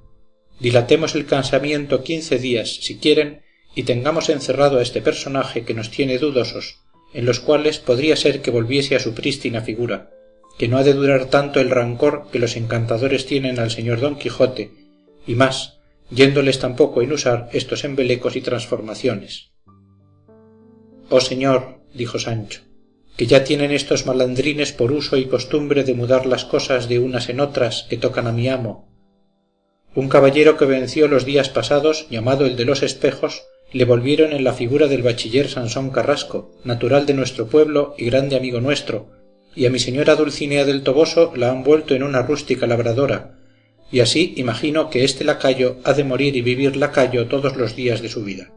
dilatemos el casamiento 15 días, si quieren, y tengamos encerrado a este personaje que nos tiene dudosos, en los cuales podría ser que volviese a su prístina figura, que no ha de durar tanto el rancor que los encantadores tienen al señor don Quijote, y más, yéndoles tampoco en usar estos embelecos y transformaciones». «Oh señor», dijo Sancho, «que ya tienen estos malandrines por uso y costumbre de mudar las cosas de unas en otras que tocan a mi amo. Un caballero que venció los días pasados, llamado el de los espejos, le volvieron en la figura del bachiller Sansón Carrasco, natural de nuestro pueblo y grande amigo nuestro, y a mi señora Dulcinea del Toboso la han vuelto en una rústica labradora, y así imagino que este lacayo ha de morir y vivir lacayo todos los días de su vida».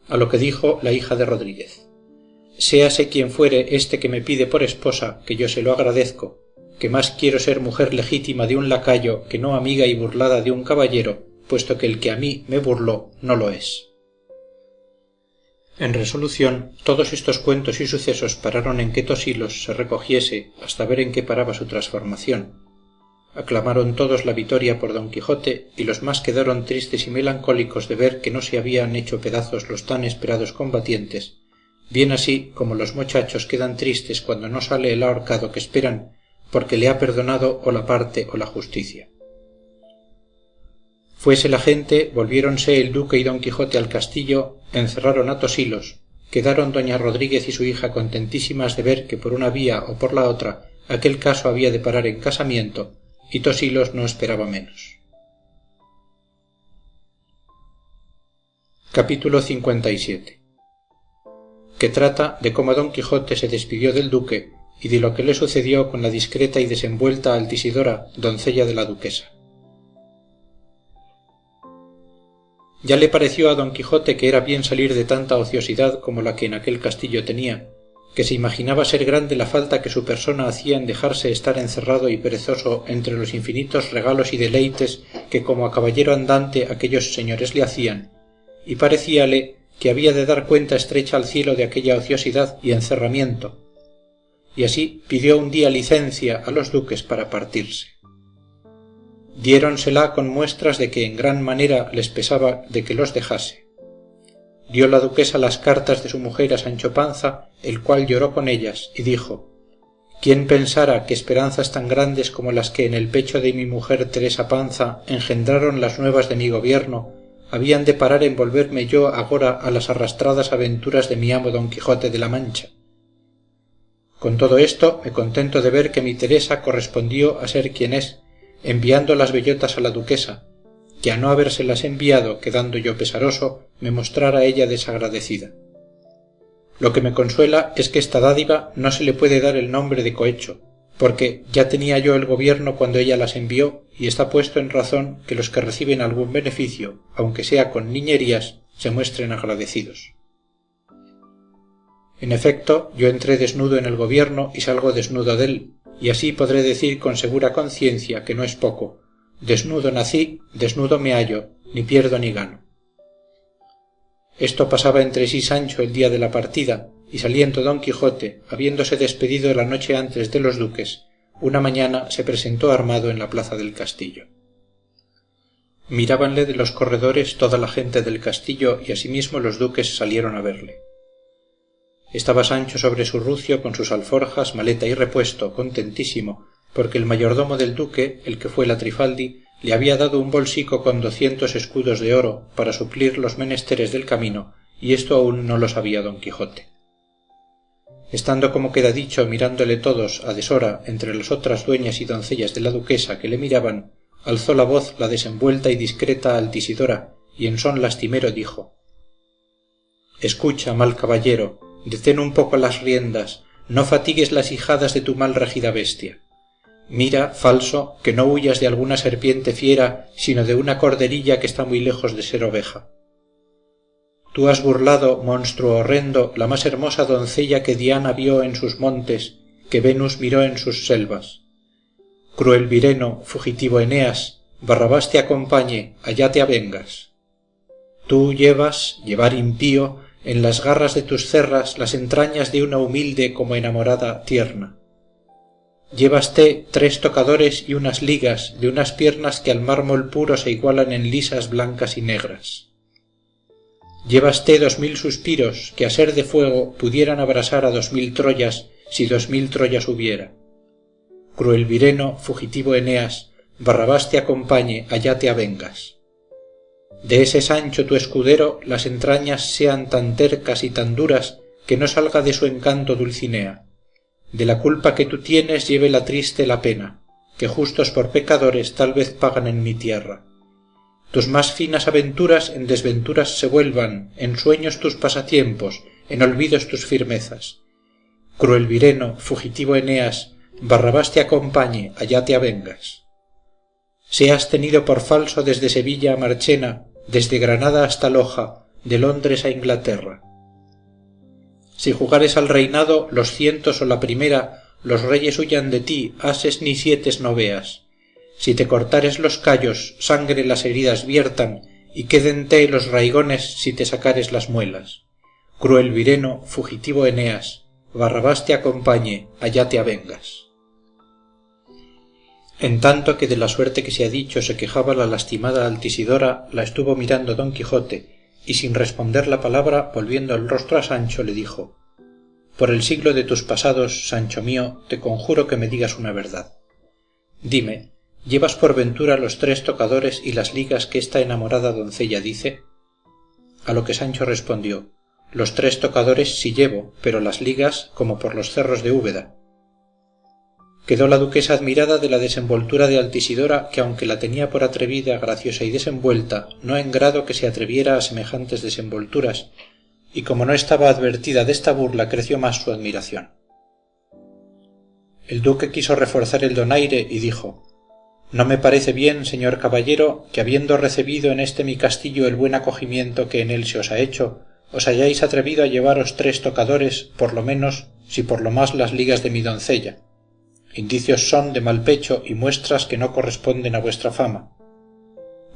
A lo que dijo la hija de Rodríguez: «Séase quien fuere este que me pide por esposa, que yo se lo agradezco, que más quiero ser mujer legítima de un lacayo que no amiga y burlada de un caballero, puesto que el que a mí me burló no lo es». En resolución, todos estos cuentos y sucesos pararon en que Tosilos se recogiese hasta ver en qué paraba su transformación. Aclamaron todos la vitoria por don Quijote, y los más quedaron tristes y melancólicos de ver que no se habían hecho pedazos los tan esperados combatientes, bien así como los muchachos quedan tristes cuando no sale el ahorcado que esperan, porque le ha perdonado o la parte o la justicia. Fuese la gente, volviéronse el duque y don Quijote al castillo, encerraron a Tosilos, quedaron doña Rodríguez y su hija contentísimas de ver que por una vía o por la otra aquel caso había de parar en casamiento, y Tosilos no esperaba menos. Capítulo 57, que trata de cómo don Quijote se despidió del duque y de lo que le sucedió con la discreta y desenvuelta Altisidora, doncella de la duquesa. Ya le pareció a don Quijote que era bien salir de tanta ociosidad como la que en aquel castillo tenía, que se imaginaba ser grande la falta que su persona hacía en dejarse estar encerrado y perezoso entre los infinitos regalos y deleites que como a caballero andante aquellos señores le hacían, y parecíale que había de dar cuenta estrecha al cielo de aquella ociosidad y encerramiento, y así pidió un día licencia a los duques para partirse. Diéronsela con muestras de que en gran manera les pesaba de que los dejase. Dio la duquesa las cartas de su mujer a Sancho Panza, el cual lloró con ellas, y dijo: «¿Quién pensara que esperanzas tan grandes como las que en el pecho de mi mujer Teresa Panza engendraron las nuevas de mi gobierno, habían de parar en volverme yo agora a las arrastradas aventuras de mi amo don Quijote de la Mancha? Con todo esto me contento de ver que mi Teresa correspondió a ser quien es, enviando las bellotas a la duquesa, que a no habérselas enviado, quedando yo pesaroso, me mostrara ella desagradecida. Lo que me consuela es que esta dádiva no se le puede dar el nombre de cohecho, porque ya tenía yo el gobierno cuando ella las envió, y está puesto en razón que los que reciben algún beneficio, aunque sea con niñerías, se muestren agradecidos. En efecto, yo entré desnudo en el gobierno y salgo desnudo dél, y así podré decir con segura conciencia que no es poco: desnudo nací, desnudo me hallo, ni pierdo ni gano. Esto pasaba entre sí Sancho el día de la partida, y saliendo don Quijote, habiéndose despedido la noche antes de los duques, una mañana se presentó armado en la plaza del castillo. Mirábanle de los corredores toda la gente del castillo, y asimismo los duques salieron a verle. Estaba Sancho sobre su rucio con sus alforjas, maleta y repuesto, contentísimo, porque el mayordomo del duque, el que fue la Trifaldi, le había dado un bolsico con 200 escudos de oro para suplir los menesteres del camino, y esto aún no lo sabía don Quijote. Estando como queda dicho mirándole todos a deshora entre las otras dueñas y doncellas de la duquesa que le miraban, alzó la voz la desenvuelta y discreta Altisidora, y en son lastimero dijo: escucha, mal caballero, detén un poco las riendas, no fatigues las ijadas de tu mal regida bestia. Mira, falso, que no huyas de alguna serpiente fiera, sino de una corderilla que está muy lejos de ser oveja. Tú has burlado, monstruo horrendo, la más hermosa doncella que Diana vio en sus montes, que Venus miró en sus selvas. Cruel Vireno, fugitivo Eneas, Barrabás te acompañe, allá te avengas. Tú llevar impío, en las garras de tus cerras las entrañas de una humilde como enamorada tierna. Llévaste 3 tocadores y unas ligas de unas piernas que al mármol puro se igualan en lisas blancas y negras. Llévaste 2000 suspiros que a ser de fuego pudieran abrasar a 2000 Troyas si 2000 Troyas hubiera. Cruel Vireno, fugitivo Eneas, Barrabás te acompañe, allá te avengas. De ese Sancho tu escudero las entrañas sean tan tercas y tan duras que no salga de su encanto Dulcinea. De la culpa que tú tienes lleve la triste la pena, que justos por pecadores tal vez pagan en mi tierra. Tus más finas aventuras en desventuras se vuelvan, en sueños tus pasatiempos, en olvidos tus firmezas. Cruel Vireno, fugitivo Eneas, Barrabás te acompañe, allá te avengas. Seas tenido por falso desde Sevilla a Marchena, desde Granada hasta Loja, de Londres a Inglaterra. Si jugares al reinado los cientos o la primera, los reyes huyan de ti, ases ni sietes no veas. Si te cortares los callos, sangre las heridas viertan, y quédente los raigones si te sacares las muelas. Cruel Vireno, fugitivo Eneas, Barrabás te acompañe, allá te avengas. En tanto que de la suerte que se ha dicho se quejaba la lastimada Altisidora, la estuvo mirando don Quijote, y sin responder la palabra, volviendo el rostro a Sancho, le dijo: por el siglo de tus pasados, Sancho mío, te conjuro que me digas una verdad. Dime, ¿llevas por ventura los 3 tocadores y las ligas que esta enamorada doncella dice? A lo que Sancho respondió: los 3 tocadores sí llevo, pero las ligas como por los cerros de Úbeda. Quedó la duquesa admirada de la desenvoltura de Altisidora, que aunque la tenía por atrevida, graciosa y desenvuelta, no en grado que se atreviera a semejantes desenvolturas, y como no estaba advertida de esta burla, creció más su admiración. El duque quiso reforzar el donaire y dijo: no me parece bien, señor caballero, que habiendo recebido en este mi castillo el buen acogimiento que en él se os ha hecho, os hayáis atrevido a llevaros 3 tocadores, por lo menos, si por lo más las ligas de mi doncella. Indicios son de mal pecho y muestras que no corresponden a vuestra fama.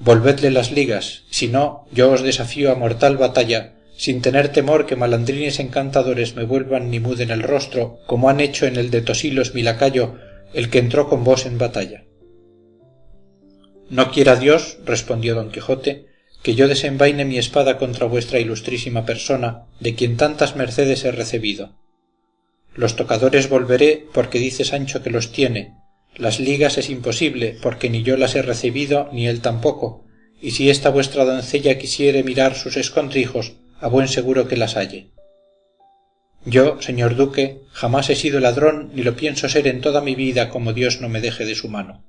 Volvedle las ligas, si no, yo os desafío a mortal batalla, sin tener temor que malandrines encantadores me vuelvan ni muden el rostro, como han hecho en el de Tosilos mi lacayo, el que entró con vos en batalla. No quiera Dios, respondió don Quijote, que yo desenvaine mi espada contra vuestra ilustrísima persona, de quien tantas mercedes he recebido. Los tocadores volveré, porque dice Sancho que los tiene. Las ligas es imposible, porque ni yo las he recibido, ni él tampoco, y si esta vuestra doncella quisiere mirar sus escondrijos, a buen seguro que las halle. Yo, señor duque, jamás he sido ladrón, ni lo pienso ser en toda mi vida, como Dios no me deje de su mano.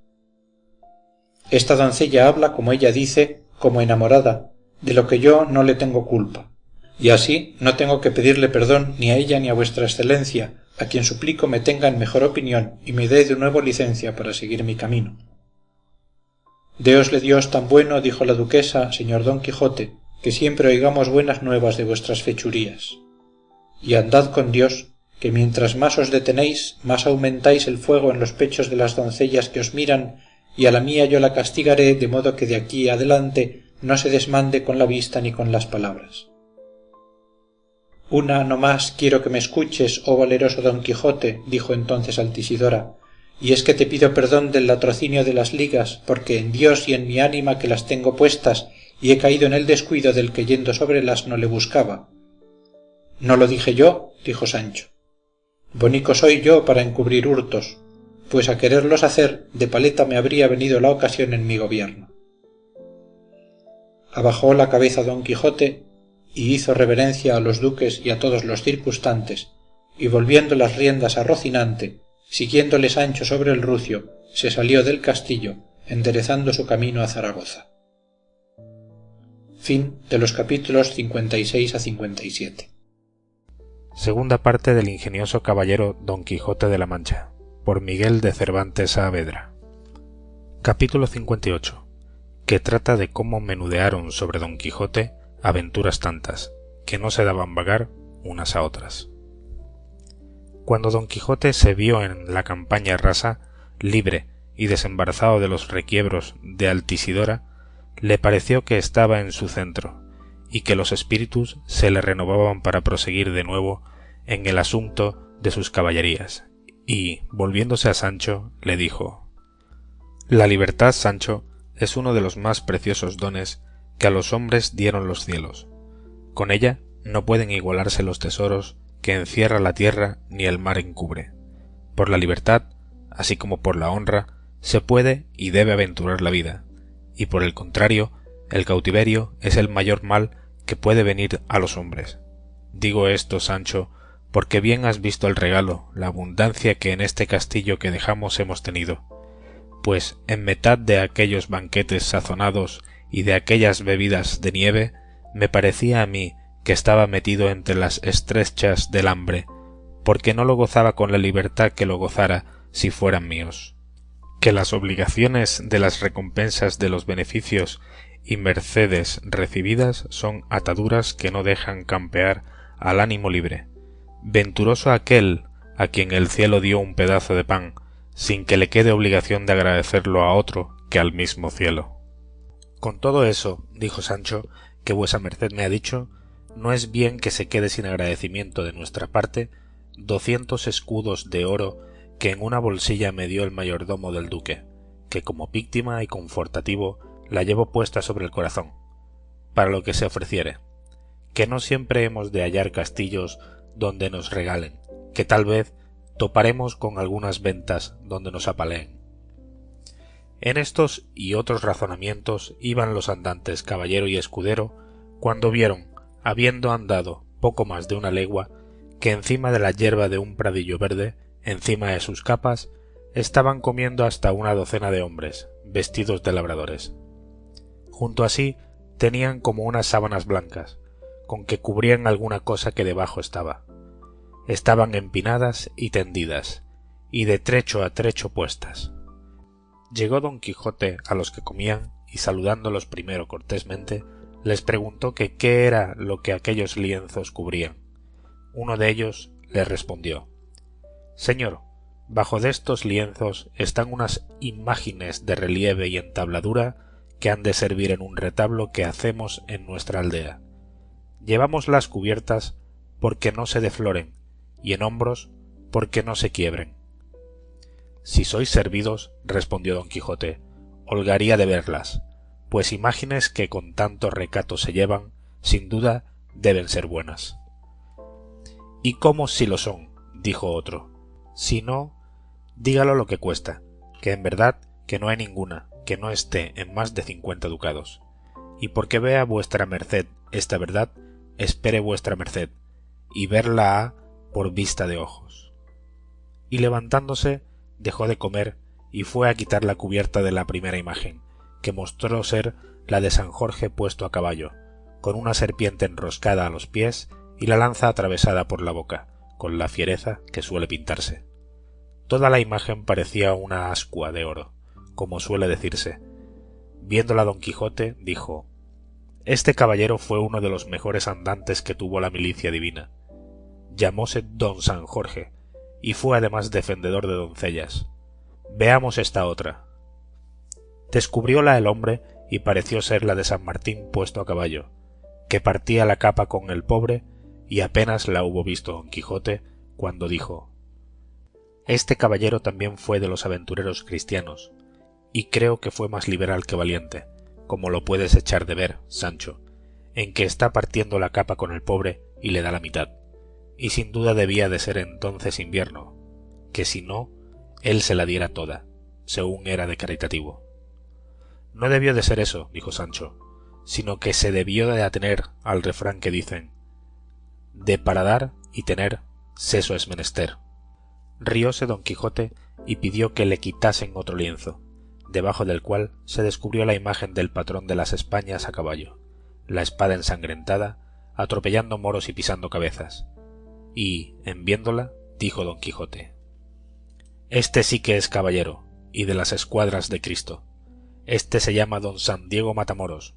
Esta doncella habla, como ella dice, como enamorada, de lo que yo no le tengo culpa. Y así no tengo que pedirle perdón ni a ella ni a vuestra excelencia, a quien suplico me tenga en mejor opinión y me dé de nuevo licencia para seguir mi camino. Déosle Dios tan bueno, dijo la duquesa, señor don Quijote, que siempre oigamos buenas nuevas de vuestras fechurías. Y andad con Dios, que mientras más os detenéis, más aumentáis el fuego en los pechos de las doncellas que os miran, y a la mía yo la castigaré de modo que de aquí adelante no se desmande con la vista ni con las palabras. Una no más quiero que me escuches, oh valeroso don Quijote, dijo entonces Altisidora, y es que te pido perdón del latrocinio de las ligas, porque en Dios y en mi ánima que las tengo puestas, y he caído en el descuido del que yendo sobre el asno le buscaba. No lo dije yo, dijo Sancho. Bonico soy yo para encubrir hurtos. pues a quererlos hacer de paleta me habría venido la ocasión en mi gobierno. Abajó la cabeza don Quijote y hizo reverencia a los duques y a todos los circunstantes, y volviendo las riendas a Rocinante, siguiéndole Sancho sobre el rucio, se salió del castillo, enderezando su camino a Zaragoza. Fin de los capítulos 56 a 57. Segunda parte del ingenioso caballero Don Quijote de la Mancha, por Miguel de Cervantes Saavedra. Capítulo 58, que trata de cómo menudearon sobre Don Quijote aventuras tantas, que no se daban vagar unas a otras. Cuando Don Quijote se vio en la campaña rasa, libre y desembarazado de los requiebros de Altisidora, le pareció que estaba en su centro, y que los espíritus se le renovaban para proseguir de nuevo en el asunto de sus caballerías, y, volviéndose a Sancho, le dijo: «La libertad, Sancho, es uno de los más preciosos dones que a los hombres dieron los cielos. Con ella no pueden igualarse los tesoros que encierra la tierra ni el mar encubre. Por la libertad, así como por la honra, se puede y debe aventurar la vida, y por el contrario, el cautiverio es el mayor mal que puede venir a los hombres. Digo esto, Sancho, porque bien has visto el regalo, la abundancia que en este castillo que dejamos hemos tenido, pues en mitad de aquellos banquetes sazonados y de aquellas bebidas de nieve, me parecía a mí que estaba metido entre las estrechas del hambre, porque no lo gozaba con la libertad que lo gozara si fueran míos. Que las obligaciones de las recompensas de los beneficios y mercedes recibidas son ataduras que no dejan campear al ánimo libre. Venturoso aquel a quien el cielo dio un pedazo de pan, sin que le quede obligación de agradecerlo a otro que al mismo cielo. Con todo eso, dijo Sancho, que vuesa merced me ha dicho, no es bien que se quede sin agradecimiento de nuestra parte 200 escudos de oro que en una bolsilla me dio el mayordomo del duque, que como víctima y confortativo la llevo puesta sobre el corazón, para lo que se ofreciere, que no siempre hemos de hallar castillos donde nos regalen, que tal vez toparemos con algunas ventas donde nos apaleen. En estos y otros razonamientos iban los andantes caballero y escudero, cuando vieron, habiendo andado poco más de una legua, que encima de la hierba de un pradillo verde, encima de sus capas, estaban comiendo hasta una docena de hombres, vestidos de labradores. Junto a sí tenían como unas sábanas blancas, con que cubrían alguna cosa que debajo estaba. Estaban empinadas y tendidas, y de trecho a trecho puestas. Llegó Don Quijote a los que comían, y saludándolos primero cortésmente, les preguntó que qué era lo que aquellos lienzos cubrían. Uno de ellos le respondió: «Señor, bajo de estos lienzos están unas imágenes de relieve y entabladura que han de servir en un retablo que hacemos en nuestra aldea. Llevámoslas cubiertas porque no se defloren, y en hombros porque no se quiebren». «Si sois servidos», respondió Don Quijote, «holgaría de verlas, pues imágenes que con tanto recato se llevan, sin duda deben ser buenas». «¿Y cómo si lo son?», dijo otro. «Si no, dígalo lo que cuesta, que en verdad que no hay ninguna que no esté en más de 50 ducados. Y porque vea vuestra merced esta verdad, espere vuestra merced, y verla ha por vista de ojos». Y levantándose, dejó de comer y fue a quitar la cubierta de la primera imagen, que mostró ser la de San Jorge puesto a caballo, con una serpiente enroscada a los pies y la lanza atravesada por la boca, con la fiereza que suele pintarse. Toda la imagen parecía una ascua de oro, como suele decirse. Viéndola Don Quijote, dijo: «Este caballero fue uno de los mejores andantes que tuvo la milicia divina. Llamóse Don San Jorge, y fue además defendedor de doncellas. Veamos esta otra». Descubrióla el hombre y pareció ser la de San Martín puesto a caballo, que partía la capa con el pobre, y apenas la hubo visto Don Quijote cuando dijo: «Este caballero también fue de los aventureros cristianos, y creo que fue más liberal que valiente, como lo puedes echar de ver, Sancho, en que está partiendo la capa con el pobre y le da la mitad, y sin duda debía de ser entonces invierno, que si no, él se la diera toda, según era de caritativo. No debió de ser eso, dijo Sancho, sino que se debió de atener al refrán que dicen: de para dar y tener, seso es menester. Rióse Don Quijote y pidió que le quitasen otro lienzo, debajo del cual se descubrió la imagen del patrón de las Españas a caballo, la espada ensangrentada, atropellando moros y pisando cabezas, y, en viéndola, dijo Don Quijote: este sí que es caballero, y de las escuadras de Cristo. Este se llama don San Diego Matamoros,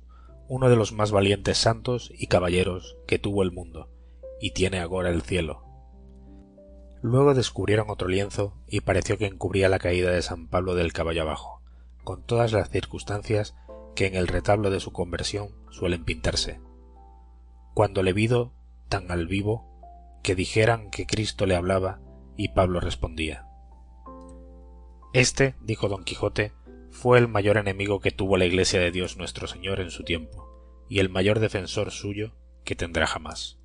uno de los más valientes santos y caballeros que tuvo el mundo, y tiene agora el cielo. Luego descubrieron otro lienzo y pareció que encubría la caída de San Pablo del caballo abajo, con todas las circunstancias que en el retablo de su conversión suelen pintarse. Cuando le vido tan al vivo, que dijeran que Cristo le hablaba, y Pablo respondía. Este, dijo Don Quijote, fue el mayor enemigo que tuvo la Iglesia de Dios nuestro Señor en su tiempo, y el mayor defensor suyo que tendrá jamás.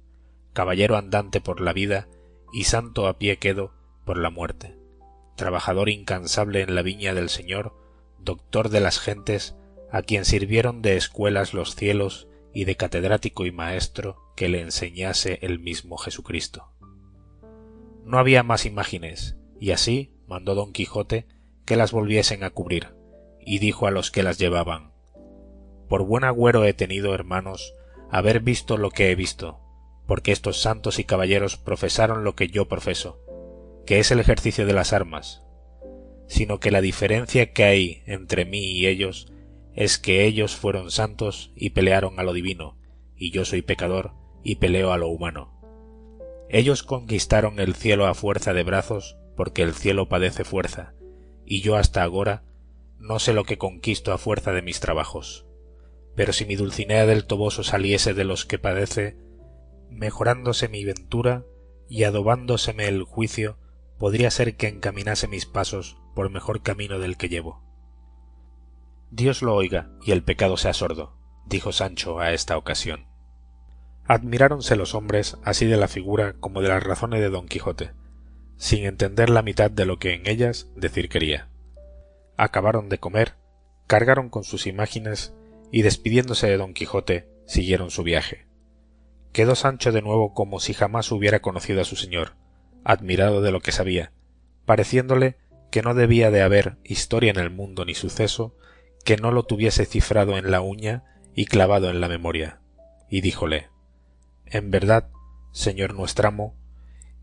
Caballero andante por la vida, y santo a pie quedo por la muerte. Trabajador incansable en la viña del Señor, doctor de las gentes, a quien sirvieron de escuelas los cielos y de catedrático y maestro que le enseñase el mismo Jesucristo. No había más imágenes, y así mandó Don Quijote que las volviesen a cubrir, y dijo a los que las llevaban: por buen agüero he tenido, hermanos, haber visto lo que he visto, porque estos santos y caballeros profesaron lo que yo profeso, que es el ejercicio de las armas, sino que la diferencia que hay entre mí y ellos es que ellos fueron santos y pelearon a lo divino, y yo soy pecador y peleo a lo humano. Ellos conquistaron el cielo a fuerza de brazos, porque el cielo padece fuerza, y yo hasta agora no sé lo que conquisto a fuerza de mis trabajos. Pero si mi Dulcinea del Toboso saliese de los que padece, mejorándose mi ventura y adobándoseme el juicio, podría ser que encaminase mis pasos por mejor camino del que llevo. Dios lo oiga y el pecado sea sordo, dijo Sancho a esta ocasión. Admiráronse los hombres así de la figura como de las razones de Don Quijote, sin entender la mitad de lo que en ellas decir quería. Acabaron de comer, cargaron con sus imágenes y despidiéndose de Don Quijote siguieron su viaje. Quedó Sancho de nuevo como si jamás hubiera conocido a su señor, admirado de lo que sabía, pareciéndole que no debía de haber historia en el mundo ni suceso que no lo tuviese cifrado en la uña y clavado en la memoria, y díjole: en verdad, señor nuestramo,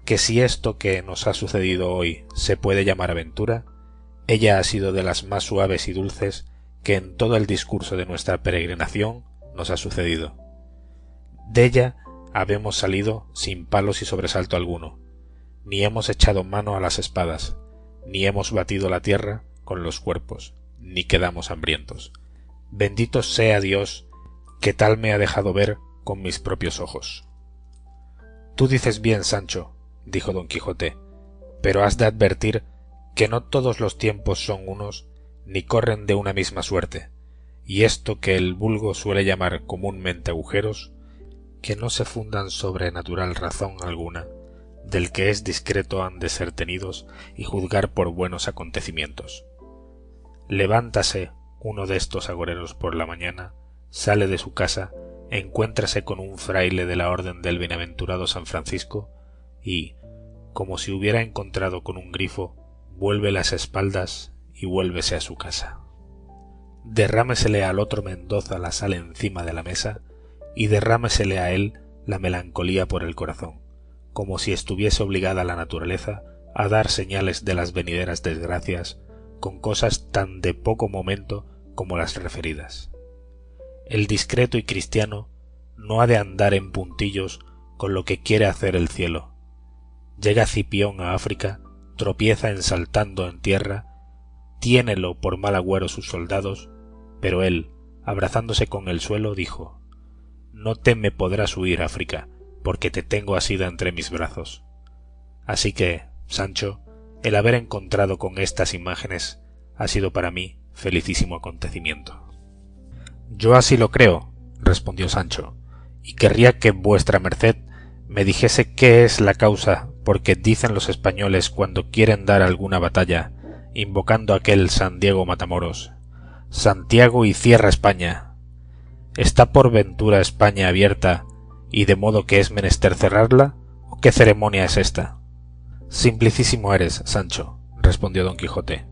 que si esto que nos ha sucedido hoy se puede llamar aventura, ella ha sido de las más suaves y dulces que en todo el discurso de nuestra peregrinación nos ha sucedido. Della habemos salido sin palos y sobresalto alguno, ni hemos echado mano a las espadas, ni hemos batido la tierra con los cuerpos, ni quedamos hambrientos. Bendito sea Dios, que tal me ha dejado ver con mis propios ojos. Tú dices bien, Sancho, dijo Don Quijote, pero has de advertir que no todos los tiempos son unos, ni corren de una misma suerte, y esto que el vulgo suele llamar comúnmente agujeros, que no se fundan sobre natural razón alguna, del que es discreto han de ser tenidos y juzgar por buenos acontecimientos. Levántase uno de estos agoreros por la mañana, sale de su casa, encuéntrase con un fraile de la orden del bienaventurado San Francisco y, como si hubiera encontrado con un grifo, vuelve las espaldas y vuélvese a su casa. Derrámesele al otro Mendoza la sal encima de la mesa y derrámesele a él la melancolía por el corazón, como si estuviese obligada la naturaleza a dar señales de las venideras desgracias con cosas tan de poco momento como las referidas. El discreto y cristiano no ha de andar en puntillos con lo que quiere hacer el cielo. Llega Cipión a África, tropieza en saltando en tierra, tiénelo por mal agüero sus soldados, pero él, abrazándose con el suelo, dijo: no te me podrás huir, África, porque te tengo asida entre mis brazos. Así que, Sancho, el haber encontrado con estas imágenes ha sido para mí felicísimo acontecimiento. Yo así lo creo, respondió Sancho, y querría que vuestra merced me dijese qué es la causa porque dicen los españoles cuando quieren dar alguna batalla, invocando aquel San Diego Matamoros. Santiago y cierra España. ¿Está por ventura España abierta y de modo que es menester cerrarla? ¿O qué ceremonia es esta? Simplicísimo eres, Sancho, respondió don Quijote,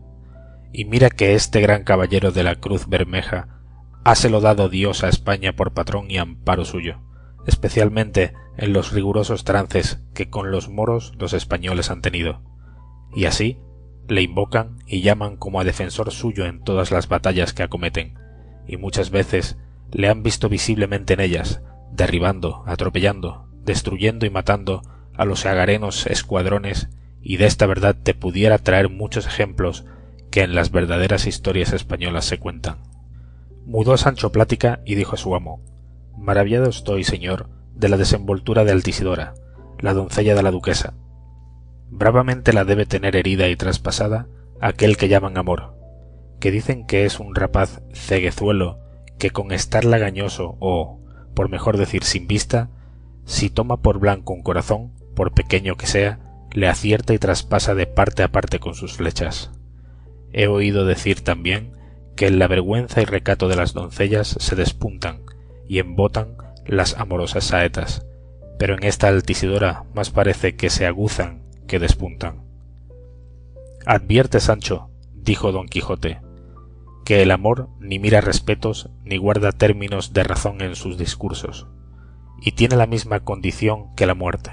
y mira que este gran caballero de la Cruz Bermeja háselo dado Dios a España por patrón y amparo suyo, especialmente en los rigurosos trances que con los moros los españoles han tenido, y así le invocan y llaman como a defensor suyo en todas las batallas que acometen, y muchas veces le han visto visiblemente en ellas, derribando, atropellando, destruyendo y matando a los agarenos escuadrones, y de esta verdad te pudiera traer muchos ejemplos que en las verdaderas historias españolas se cuentan. Mudó Sancho plática y dijo a su amo: maravillado estoy, señor, de la desenvoltura de Altisidora, la doncella de la duquesa. Bravamente la debe tener herida y traspasada aquel que llaman amor, que dicen que es un rapaz ceguezuelo que con estar lagañoso o, por mejor decir, sin vista, si toma por blanco un corazón, por pequeño que sea, le acierta y traspasa de parte a parte con sus flechas. He oído decir también que en la vergüenza y recato de las doncellas se despuntan y embotan las amorosas saetas, pero en esta Altisidora más parece que se aguzan que despuntan. Advierte, Sancho, dijo don Quijote, que el amor ni mira respetos ni guarda términos de razón en sus discursos, y tiene la misma condición que la muerte,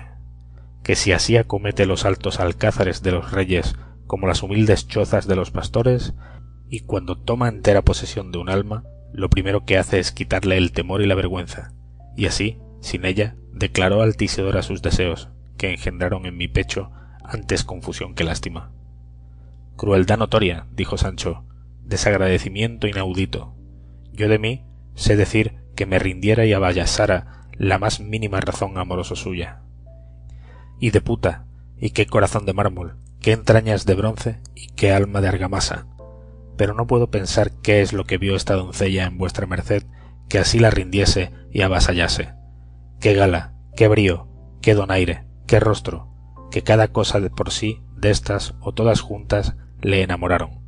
que si así acomete los altos alcázares de los reyes como las humildes chozas de los pastores, y cuando toma entera posesión de un alma, lo primero que hace es quitarle el temor y la vergüenza, y así, sin ella, declaró Altisidora sus deseos, que engendraron en mi pecho antes confusión que lástima. Crueldad notoria, dijo Sancho, desagradecimiento inaudito. Yo de mí sé decir que me rindiera y abayazara la más mínima razón amorosa suya. Y de puta, y qué corazón de mármol, qué entrañas de bronce y qué alma de argamasa. Pero no puedo pensar qué es lo que vio esta doncella en vuestra merced que así la rindiese y avasallase. Qué gala, qué brío, qué donaire, qué rostro, que cada cosa de por sí, destas o todas juntas, le enamoraron.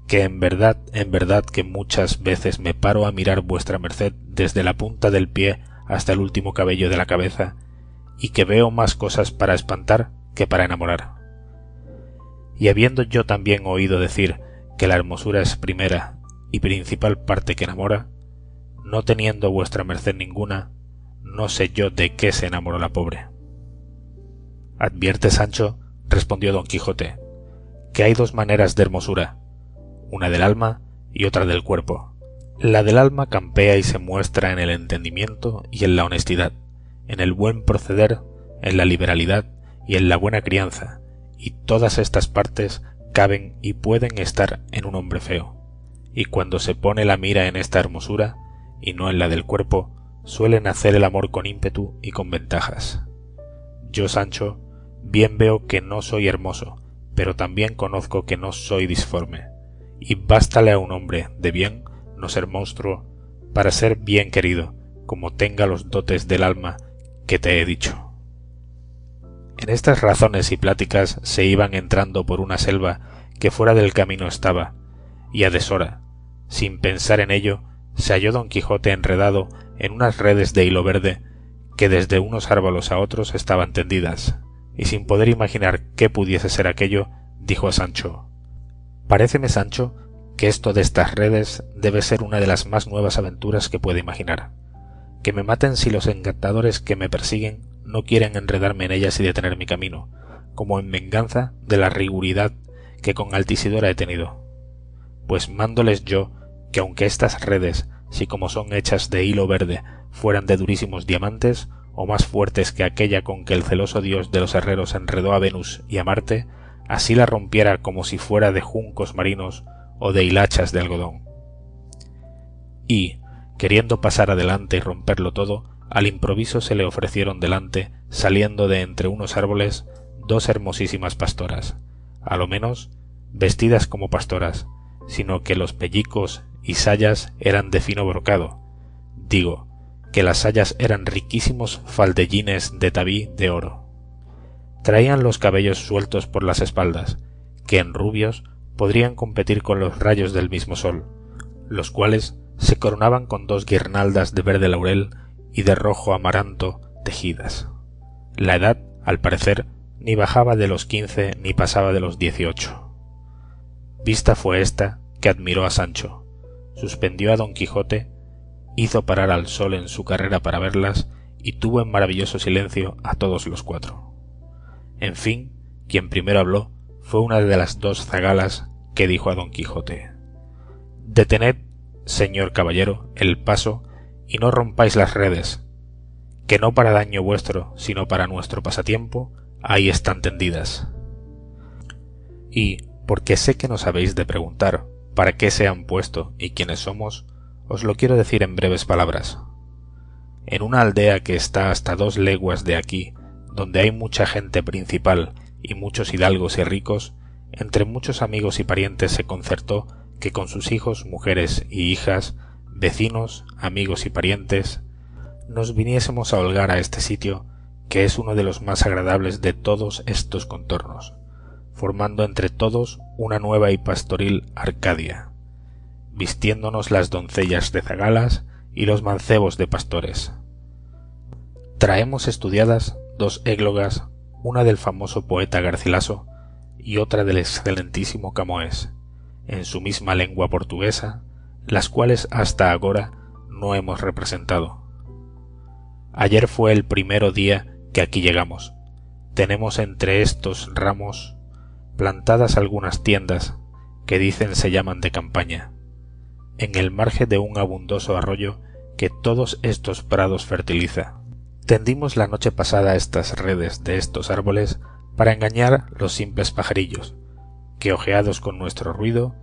Que en verdad que muchas veces me paro a mirar vuestra merced desde la punta del pie hasta el último cabello de la cabeza, y que veo más cosas para espantar que para enamorar. Y habiendo yo también oído decir que la hermosura es primera y principal parte que enamora, no teniendo vuestra merced ninguna, no sé yo de qué se enamoró la pobre. Advierte, Sancho, respondió don Quijote, que hay dos maneras de hermosura, una del alma y otra del cuerpo. La del alma campea y se muestra en el entendimiento y en la honestidad, en el buen proceder, en la liberalidad y en la buena crianza, y todas estas partes caben y pueden estar en un hombre feo, y cuando se pone la mira en esta hermosura, y no en la del cuerpo, suele nacer el amor con ímpetu y con ventajas. Yo, Sancho, bien veo que no soy hermoso, pero también conozco que no soy disforme, y bástale a un hombre de bien no ser monstruo para ser bien querido, como tenga los dotes del alma que te he dicho. En estas razones y pláticas se iban entrando por una selva que fuera del camino estaba, y a deshora, sin pensar en ello, se halló don Quijote enredado en unas redes de hilo verde que desde unos árboles a otros estaban tendidas, y sin poder imaginar qué pudiese ser aquello, dijo a Sancho: paréceme, Sancho, que esto de estas redes debe ser una de las más nuevas aventuras que puede imaginar. Que me maten si los encantadores que me persiguen no quieren enredarme en ellas y detener mi camino, como en venganza de la riguridad que con Altisidora he tenido. Pues mándoles yo que aunque estas redes, si como son hechas de hilo verde, fueran de durísimos diamantes, o más fuertes que aquella con que el celoso dios de los herreros enredó a Venus y a Marte, así la rompiera como si fuera de juncos marinos o de hilachas de algodón. Y, queriendo pasar adelante y romperlo todo, al improviso se le ofrecieron delante, saliendo de entre unos árboles, dos hermosísimas pastoras, a lo menos vestidas como pastoras, sino que los pellicos y sayas eran de fino brocado, digo, que las sayas eran riquísimos faldellines de tabí de oro. Traían los cabellos sueltos por las espaldas, que en rubios podrían competir con los rayos del mismo sol, los cuales se coronaban con 2 guirnaldas de verde laurel y de rojo amaranto tejidas. La edad, al parecer, ni bajaba de los 15 ni pasaba de los 18. Vista fue esta que admiró a Sancho, suspendió a Don Quijote, hizo parar al sol en su carrera para verlas y tuvo en maravilloso silencio a todos los 4. En fin, quien primero habló fue una de las 2 zagalas, que dijo a Don Quijote: «Detened, señor caballero, el paso y no rompáis las redes, que no para daño vuestro, sino para nuestro pasatiempo, ahí están tendidas. Y, porque sé que nos habéis de preguntar para qué se han puesto y quiénes somos, os lo quiero decir en breves palabras. En una aldea que está hasta 2 leguas de aquí, donde hay mucha gente principal y muchos hidalgos y ricos, entre muchos amigos y parientes se concertó que con sus hijos, mujeres y hijas, vecinos, amigos y parientes, nos viniésemos a holgar a este sitio, que es uno de los más agradables de todos estos contornos, formando entre todos una nueva y pastoril Arcadia, vistiéndonos las doncellas de zagalas y los mancebos de pastores. Traemos estudiadas 2 églogas, una del famoso poeta Garcilaso y otra del excelentísimo Camões, en su misma lengua portuguesa, las cuales hasta agora no hemos representado. Ayer fue el primero día que aquí llegamos. Tenemos entre estos ramos plantadas algunas tiendas que dicen se llaman de campaña, en el margen de un abundoso arroyo que todos estos prados fertiliza. Tendimos la noche pasada estas redes de estos árboles para engañar los simples pajarillos, que ojeados con nuestro ruido,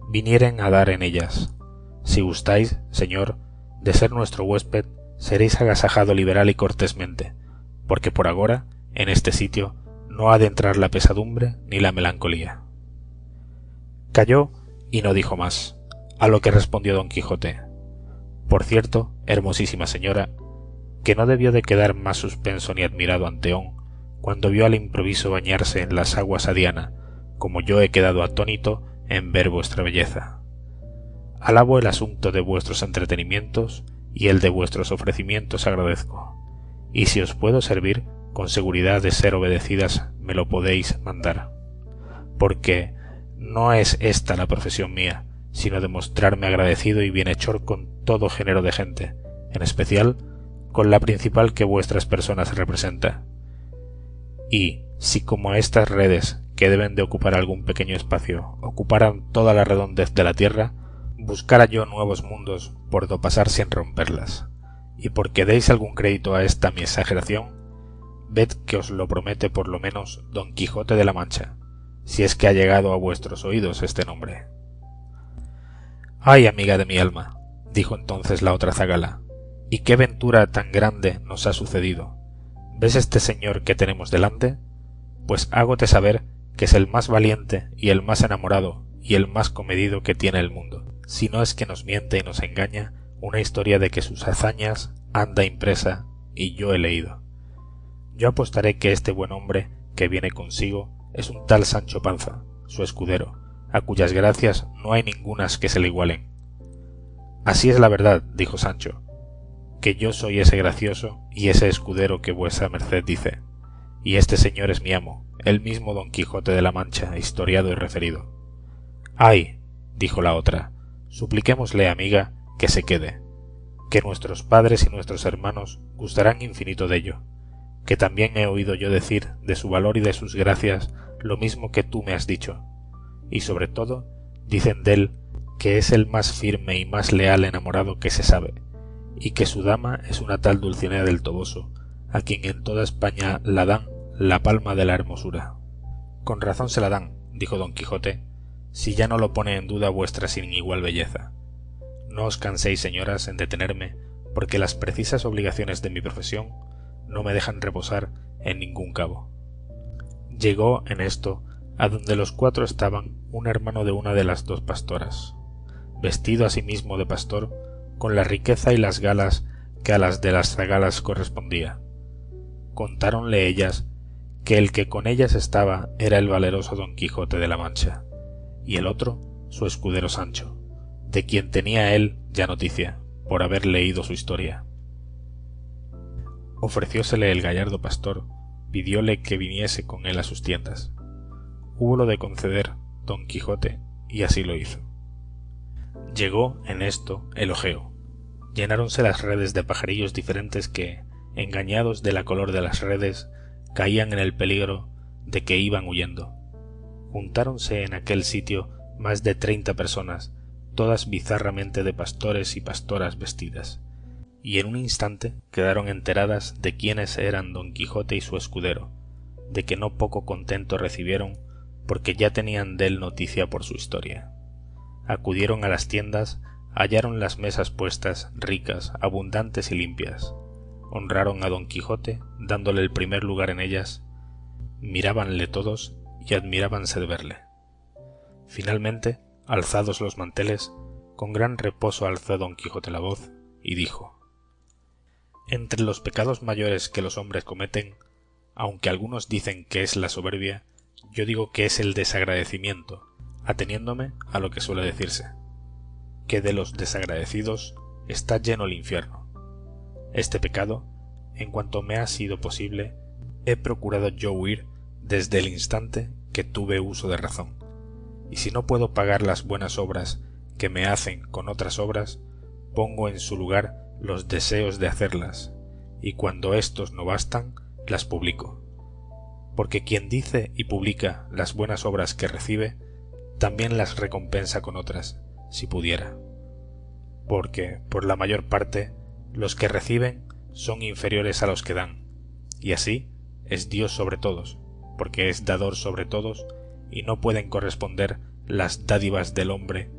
vinieren a dar en ellas. Si gustáis, señor, de ser nuestro huésped, seréis agasajado liberal y cortésmente, porque por agora, en este sitio, no ha de entrar la pesadumbre ni la melancolía. Calló y no dijo más, a lo que respondió Don Quijote: «Por cierto, hermosísima señora, que no debió de quedar más suspenso ni admirado Anteón cuando vio al improviso bañarse en las aguas a Diana, como yo he quedado atónito en ver vuestra belleza. Alabo el asunto de vuestros entretenimientos y el de vuestros ofrecimientos agradezco, y si os puedo servir, con seguridad de ser obedecidas me lo podéis mandar, porque no es esta la profesión mía, sino de mostrarme agradecido y bienhechor con todo género de gente, en especial con la principal que vuestras personas representa. Y si como estas redes, que deben de ocupar algún pequeño espacio, ocuparan toda la redondez de la tierra, buscara yo nuevos mundos por do pasar sin romperlas, y porque deis algún crédito a esta mi exageración, ved que os lo promete por lo menos Don Quijote de la Mancha, si es que ha llegado a vuestros oídos este nombre». «Ay, amiga de mi alma», dijo entonces la otra zagala, «¿y qué ventura tan grande nos ha sucedido? ¿Ves este señor que tenemos delante? Pues hágote saber que es el más valiente y el más enamorado y el más comedido que tiene el mundo, si no es que nos miente y nos engaña una historia de que sus hazañas anda impresa y yo he leído. Yo apostaré que este buen hombre que viene consigo es un tal Sancho Panza, su escudero, a cuyas gracias no hay ningunas que se le igualen». «Así es la verdad», dijo Sancho, «que yo soy ese gracioso y ese escudero que vuesa merced dice, y este señor es mi amo, el mismo Don Quijote de la Mancha, historiado y referido». «Ay», dijo la otra, «supliquémosle, amiga, que se quede, que nuestros padres y nuestros hermanos gustarán infinito de ello, que también he oído yo decir de su valor y de sus gracias lo mismo que tú me has dicho, y sobre todo dicen de él que es el más firme y más leal enamorado que se sabe, y que su dama es una tal Dulcinea del Toboso, a quien en toda España la dan la palma de la hermosura». «Con razón se la dan», dijo Don Quijote, «si ya no lo pone en duda vuestra sin igual belleza. No os canséis, señoras, en detenerme, porque las precisas obligaciones de mi profesión no me dejan reposar en ningún cabo». Llegó en esto a donde los 4 estaban un hermano de una de las 2 pastoras, vestido asimismo de pastor, con la riqueza y las galas que a las de las zagalas correspondía. Contáronle ellas que el que con ellas estaba era el valeroso Don Quijote de la Mancha, y el otro su escudero Sancho, de quien tenía él ya noticia, por haber leído su historia. Ofreciósele el gallardo pastor, pidióle que viniese con él a sus tiendas. Húbolo de conceder Don Quijote, y así lo hizo. Llegó en esto el ojeo. Llenáronse las redes de pajarillos diferentes que, engañados de la color de las redes, caían en el peligro de que iban huyendo. Juntáronse en aquel sitio más de 30 personas, todas bizarramente de pastores y pastoras vestidas, y en un instante quedaron enteradas de quiénes eran Don Quijote y su escudero, de que no poco contento recibieron, porque ya tenían dél noticia por su historia. Acudieron a las tiendas, hallaron las mesas puestas, ricas, abundantes y limpias. Honraron a Don Quijote, dándole el primer lugar en ellas, mirábanle todos y admirábanse de verle. Finalmente, alzados los manteles, con gran reposo alzó Don Quijote la voz y dijo: Entre los pecados mayores que los hombres cometen, aunque algunos dicen que es la soberbia, yo digo que es el desagradecimiento, ateniéndome a lo que suele decirse, que de los desagradecidos está lleno el infierno. Este pecado, en cuanto me ha sido posible, he procurado yo huir desde el instante que tuve uso de razón, y si no puedo pagar las buenas obras que me hacen con otras obras, pongo en su lugar los deseos de hacerlas, y cuando éstos no bastan, las publico. Porque quien dice y publica las buenas obras que recibe, también las recompensa con otras, si pudiera. Porque, por la mayor parte, los que reciben son inferiores a los que dan, y así es Dios sobre todos, porque es dador sobre todos, y no pueden corresponder las dádivas del hombre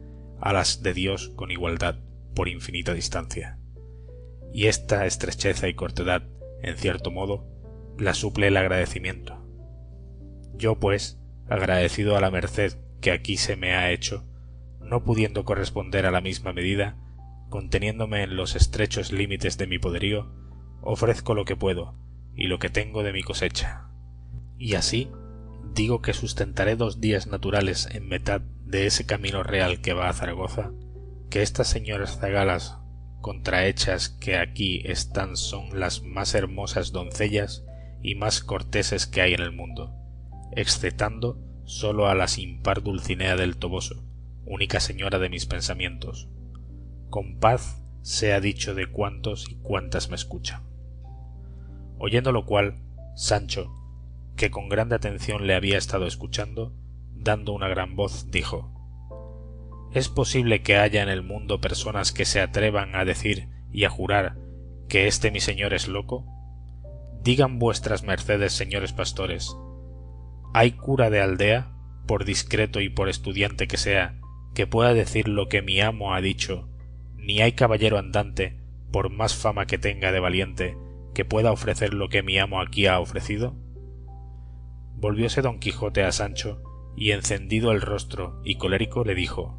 a las de Dios con igualdad, por infinita distancia. Y esta estrecheza y cortedad, en cierto modo, la suple el agradecimiento. Yo, pues, agradecido a la merced que aquí se me ha hecho, no pudiendo corresponder a la misma medida, conteniéndome en los estrechos límites de mi poderío, ofrezco lo que puedo y lo que tengo de mi cosecha. Y así digo que sustentaré 2 días naturales en mitad de ese camino real que va a Zaragoza, que estas señoras zagalas contrahechas que aquí están son las más hermosas doncellas y más corteses que hay en el mundo, excetando sólo a la sin par Dulcinea del Toboso, única señora de mis pensamientos. Con paz sea dicho de cuantos y cuantas me escuchan. Oyendo lo cual, Sancho, que con grande atención le había estado escuchando, dando una gran voz, dijo: ¿Es posible que haya en el mundo personas que se atrevan a decir y a jurar que este mi señor es loco? Digan vuestras mercedes, señores pastores, ¿hay cura de aldea, por discreto y por estudiante que sea, que pueda decir lo que mi amo ha dicho, ni hay caballero andante, por más fama que tenga de valiente, que pueda ofrecer lo que mi amo aquí ha ofrecido? Volvióse Don Quijote a Sancho, y encendido el rostro y colérico le dijo: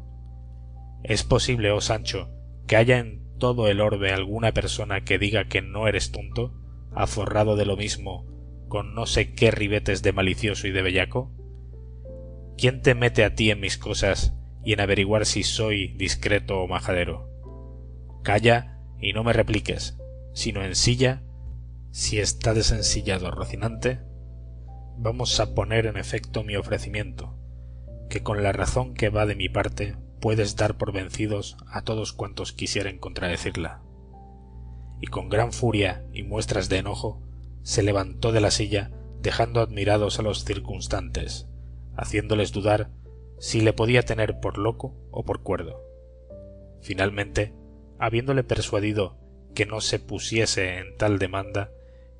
¿Es posible, oh Sancho, que haya en todo el orbe alguna persona que diga que no eres tonto, aforrado de lo mismo, con no sé qué ribetes de malicioso y de bellaco? ¿Quién te mete a ti en mis cosas y en averiguar si soy discreto o majadero? Calla y no me repliques, sino ensilla, si está desencillado Rocinante. Vamos a poner en efecto mi ofrecimiento, que con la razón que va de mi parte puedes dar por vencidos a todos cuantos quisieren contradecirla. Y con gran furia y muestras de enojo se levantó de la silla, dejando admirados a los circunstantes, haciéndoles dudar si le podía tener por loco o por cuerdo. Finalmente, habiéndole persuadido que no se pusiese en tal demanda,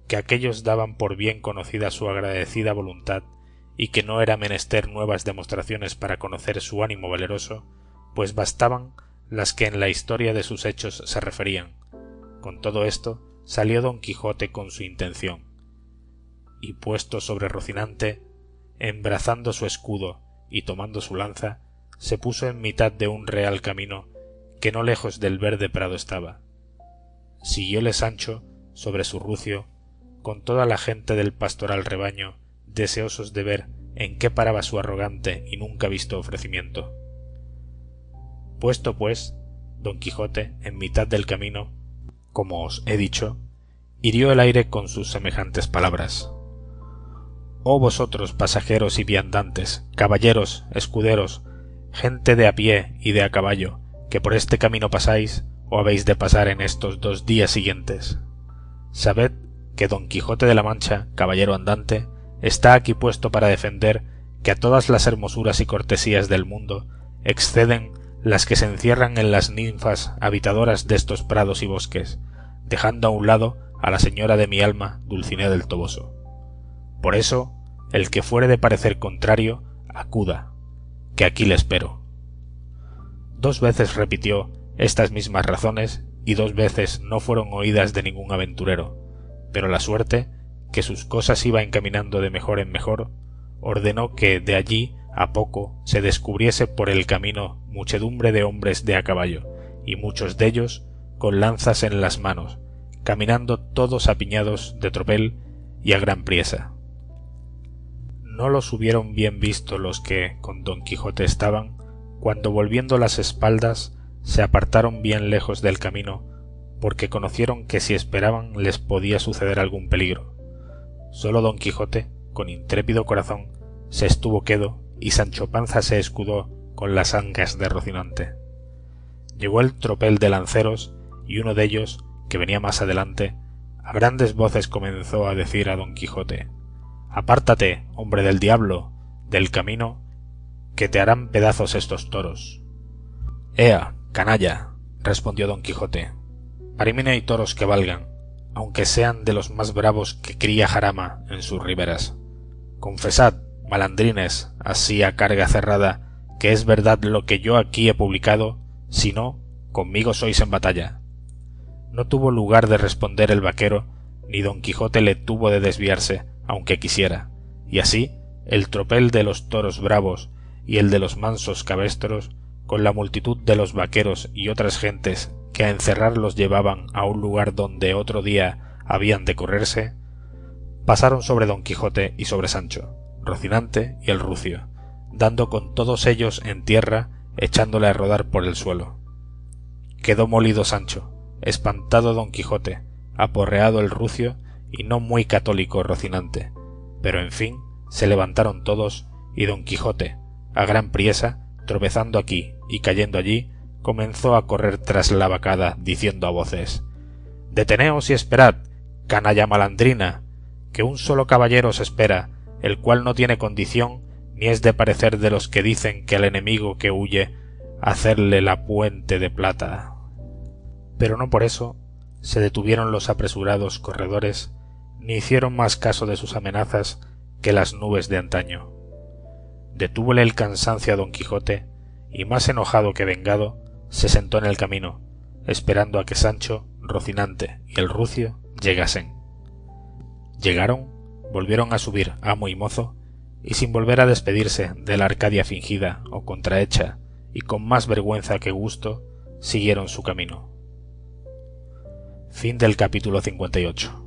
que aquellos daban por bien conocida su agradecida voluntad y que no era menester nuevas demostraciones para conocer su ánimo valeroso, pues bastaban las que en la historia de sus hechos se referían. Con todo esto salió Don Quijote con su intención, y puesto sobre Rocinante, embrazando su escudo y tomando su lanza, se puso en mitad de un real camino que no lejos del verde prado estaba. Siguióle Sancho sobre su rucio, con toda la gente del pastoral rebaño, deseosos de ver en qué paraba su arrogante y nunca visto ofrecimiento. Puesto pues, Don Quijote, en mitad del camino, como os he dicho, hirió el aire con sus semejantes palabras. Oh vosotros, pasajeros y viandantes, caballeros, escuderos, gente de a pie y de a caballo, que por este camino pasáis o habéis de pasar en estos 2 días siguientes. Sabed que Don Quijote de la Mancha, caballero andante, está aquí puesto para defender que a todas las hermosuras y cortesías del mundo exceden las que se encierran en las ninfas habitadoras de estos prados y bosques, dejando a un lado a la señora de mi alma, Dulcinea del Toboso. Por eso, el que fuere de parecer contrario, acuda, que aquí le espero. 2 veces repitió estas mismas razones y 2 veces no fueron oídas de ningún aventurero, pero la suerte, que sus cosas iba encaminando de mejor en mejor, ordenó que de allí a poco se descubriese por el camino muchedumbre de hombres de a caballo, y muchos de ellos con lanzas en las manos, caminando todos apiñados de tropel y a gran priesa. No los hubieron bien visto los que con Don Quijote estaban, cuando volviendo las espaldas se apartaron bien lejos del camino, porque conocieron que si esperaban les podía suceder algún peligro. Sólo Don Quijote, con intrépido corazón, se estuvo quedo y Sancho Panza se escudó con las ancas de Rocinante. Llegó el tropel de lanceros y uno de ellos, que venía más adelante, a grandes voces comenzó a decir a Don Quijote: «Apártate, hombre del diablo, del camino, que te harán pedazos estos toros». «Ea, canalla», respondió Don Quijote, «para mí no hay toros que valgan, aunque sean de los más bravos que cría Jarama en sus riberas. Confesad, malandrines, así a carga cerrada, que es verdad lo que yo aquí he publicado, si no, conmigo sois en batalla». No tuvo lugar de responder el vaquero, ni Don Quijote le tuvo de desviarse, aunque quisiera, y así el tropel de los toros bravos y el de los mansos cabestros, con la multitud de los vaqueros y otras gentes que a encerrarlos llevaban a un lugar donde otro día habían de correrse, pasaron sobre Don Quijote y sobre Sancho, Rocinante y el rucio, dando con todos ellos en tierra, echándole a rodar por el suelo. Quedó molido Sancho, espantado Don Quijote, aporreado el rucio y no muy católico Rocinante, pero en fin se levantaron todos y Don Quijote, a gran priesa, tropezando aquí y cayendo allí, comenzó a correr tras la vacada diciendo a voces: «Deteneos y esperad, canalla malandrina, que un solo caballero os espera, el cual no tiene condición ni es de parecer de los que dicen que al enemigo que huye hacerle la puente de plata». Pero no por eso se detuvieron los apresurados corredores, ni hicieron más caso de sus amenazas que las nubes de antaño. Detúvole el cansancio a Don Quijote, y más enojado que vengado, se sentó en el camino, esperando a que Sancho, Rocinante y el rucio llegasen. Llegaron, volvieron a subir amo y mozo, y sin volver a despedirse de la Arcadia fingida o contrahecha, y con más vergüenza que gusto, siguieron su camino. Fin del capítulo 58.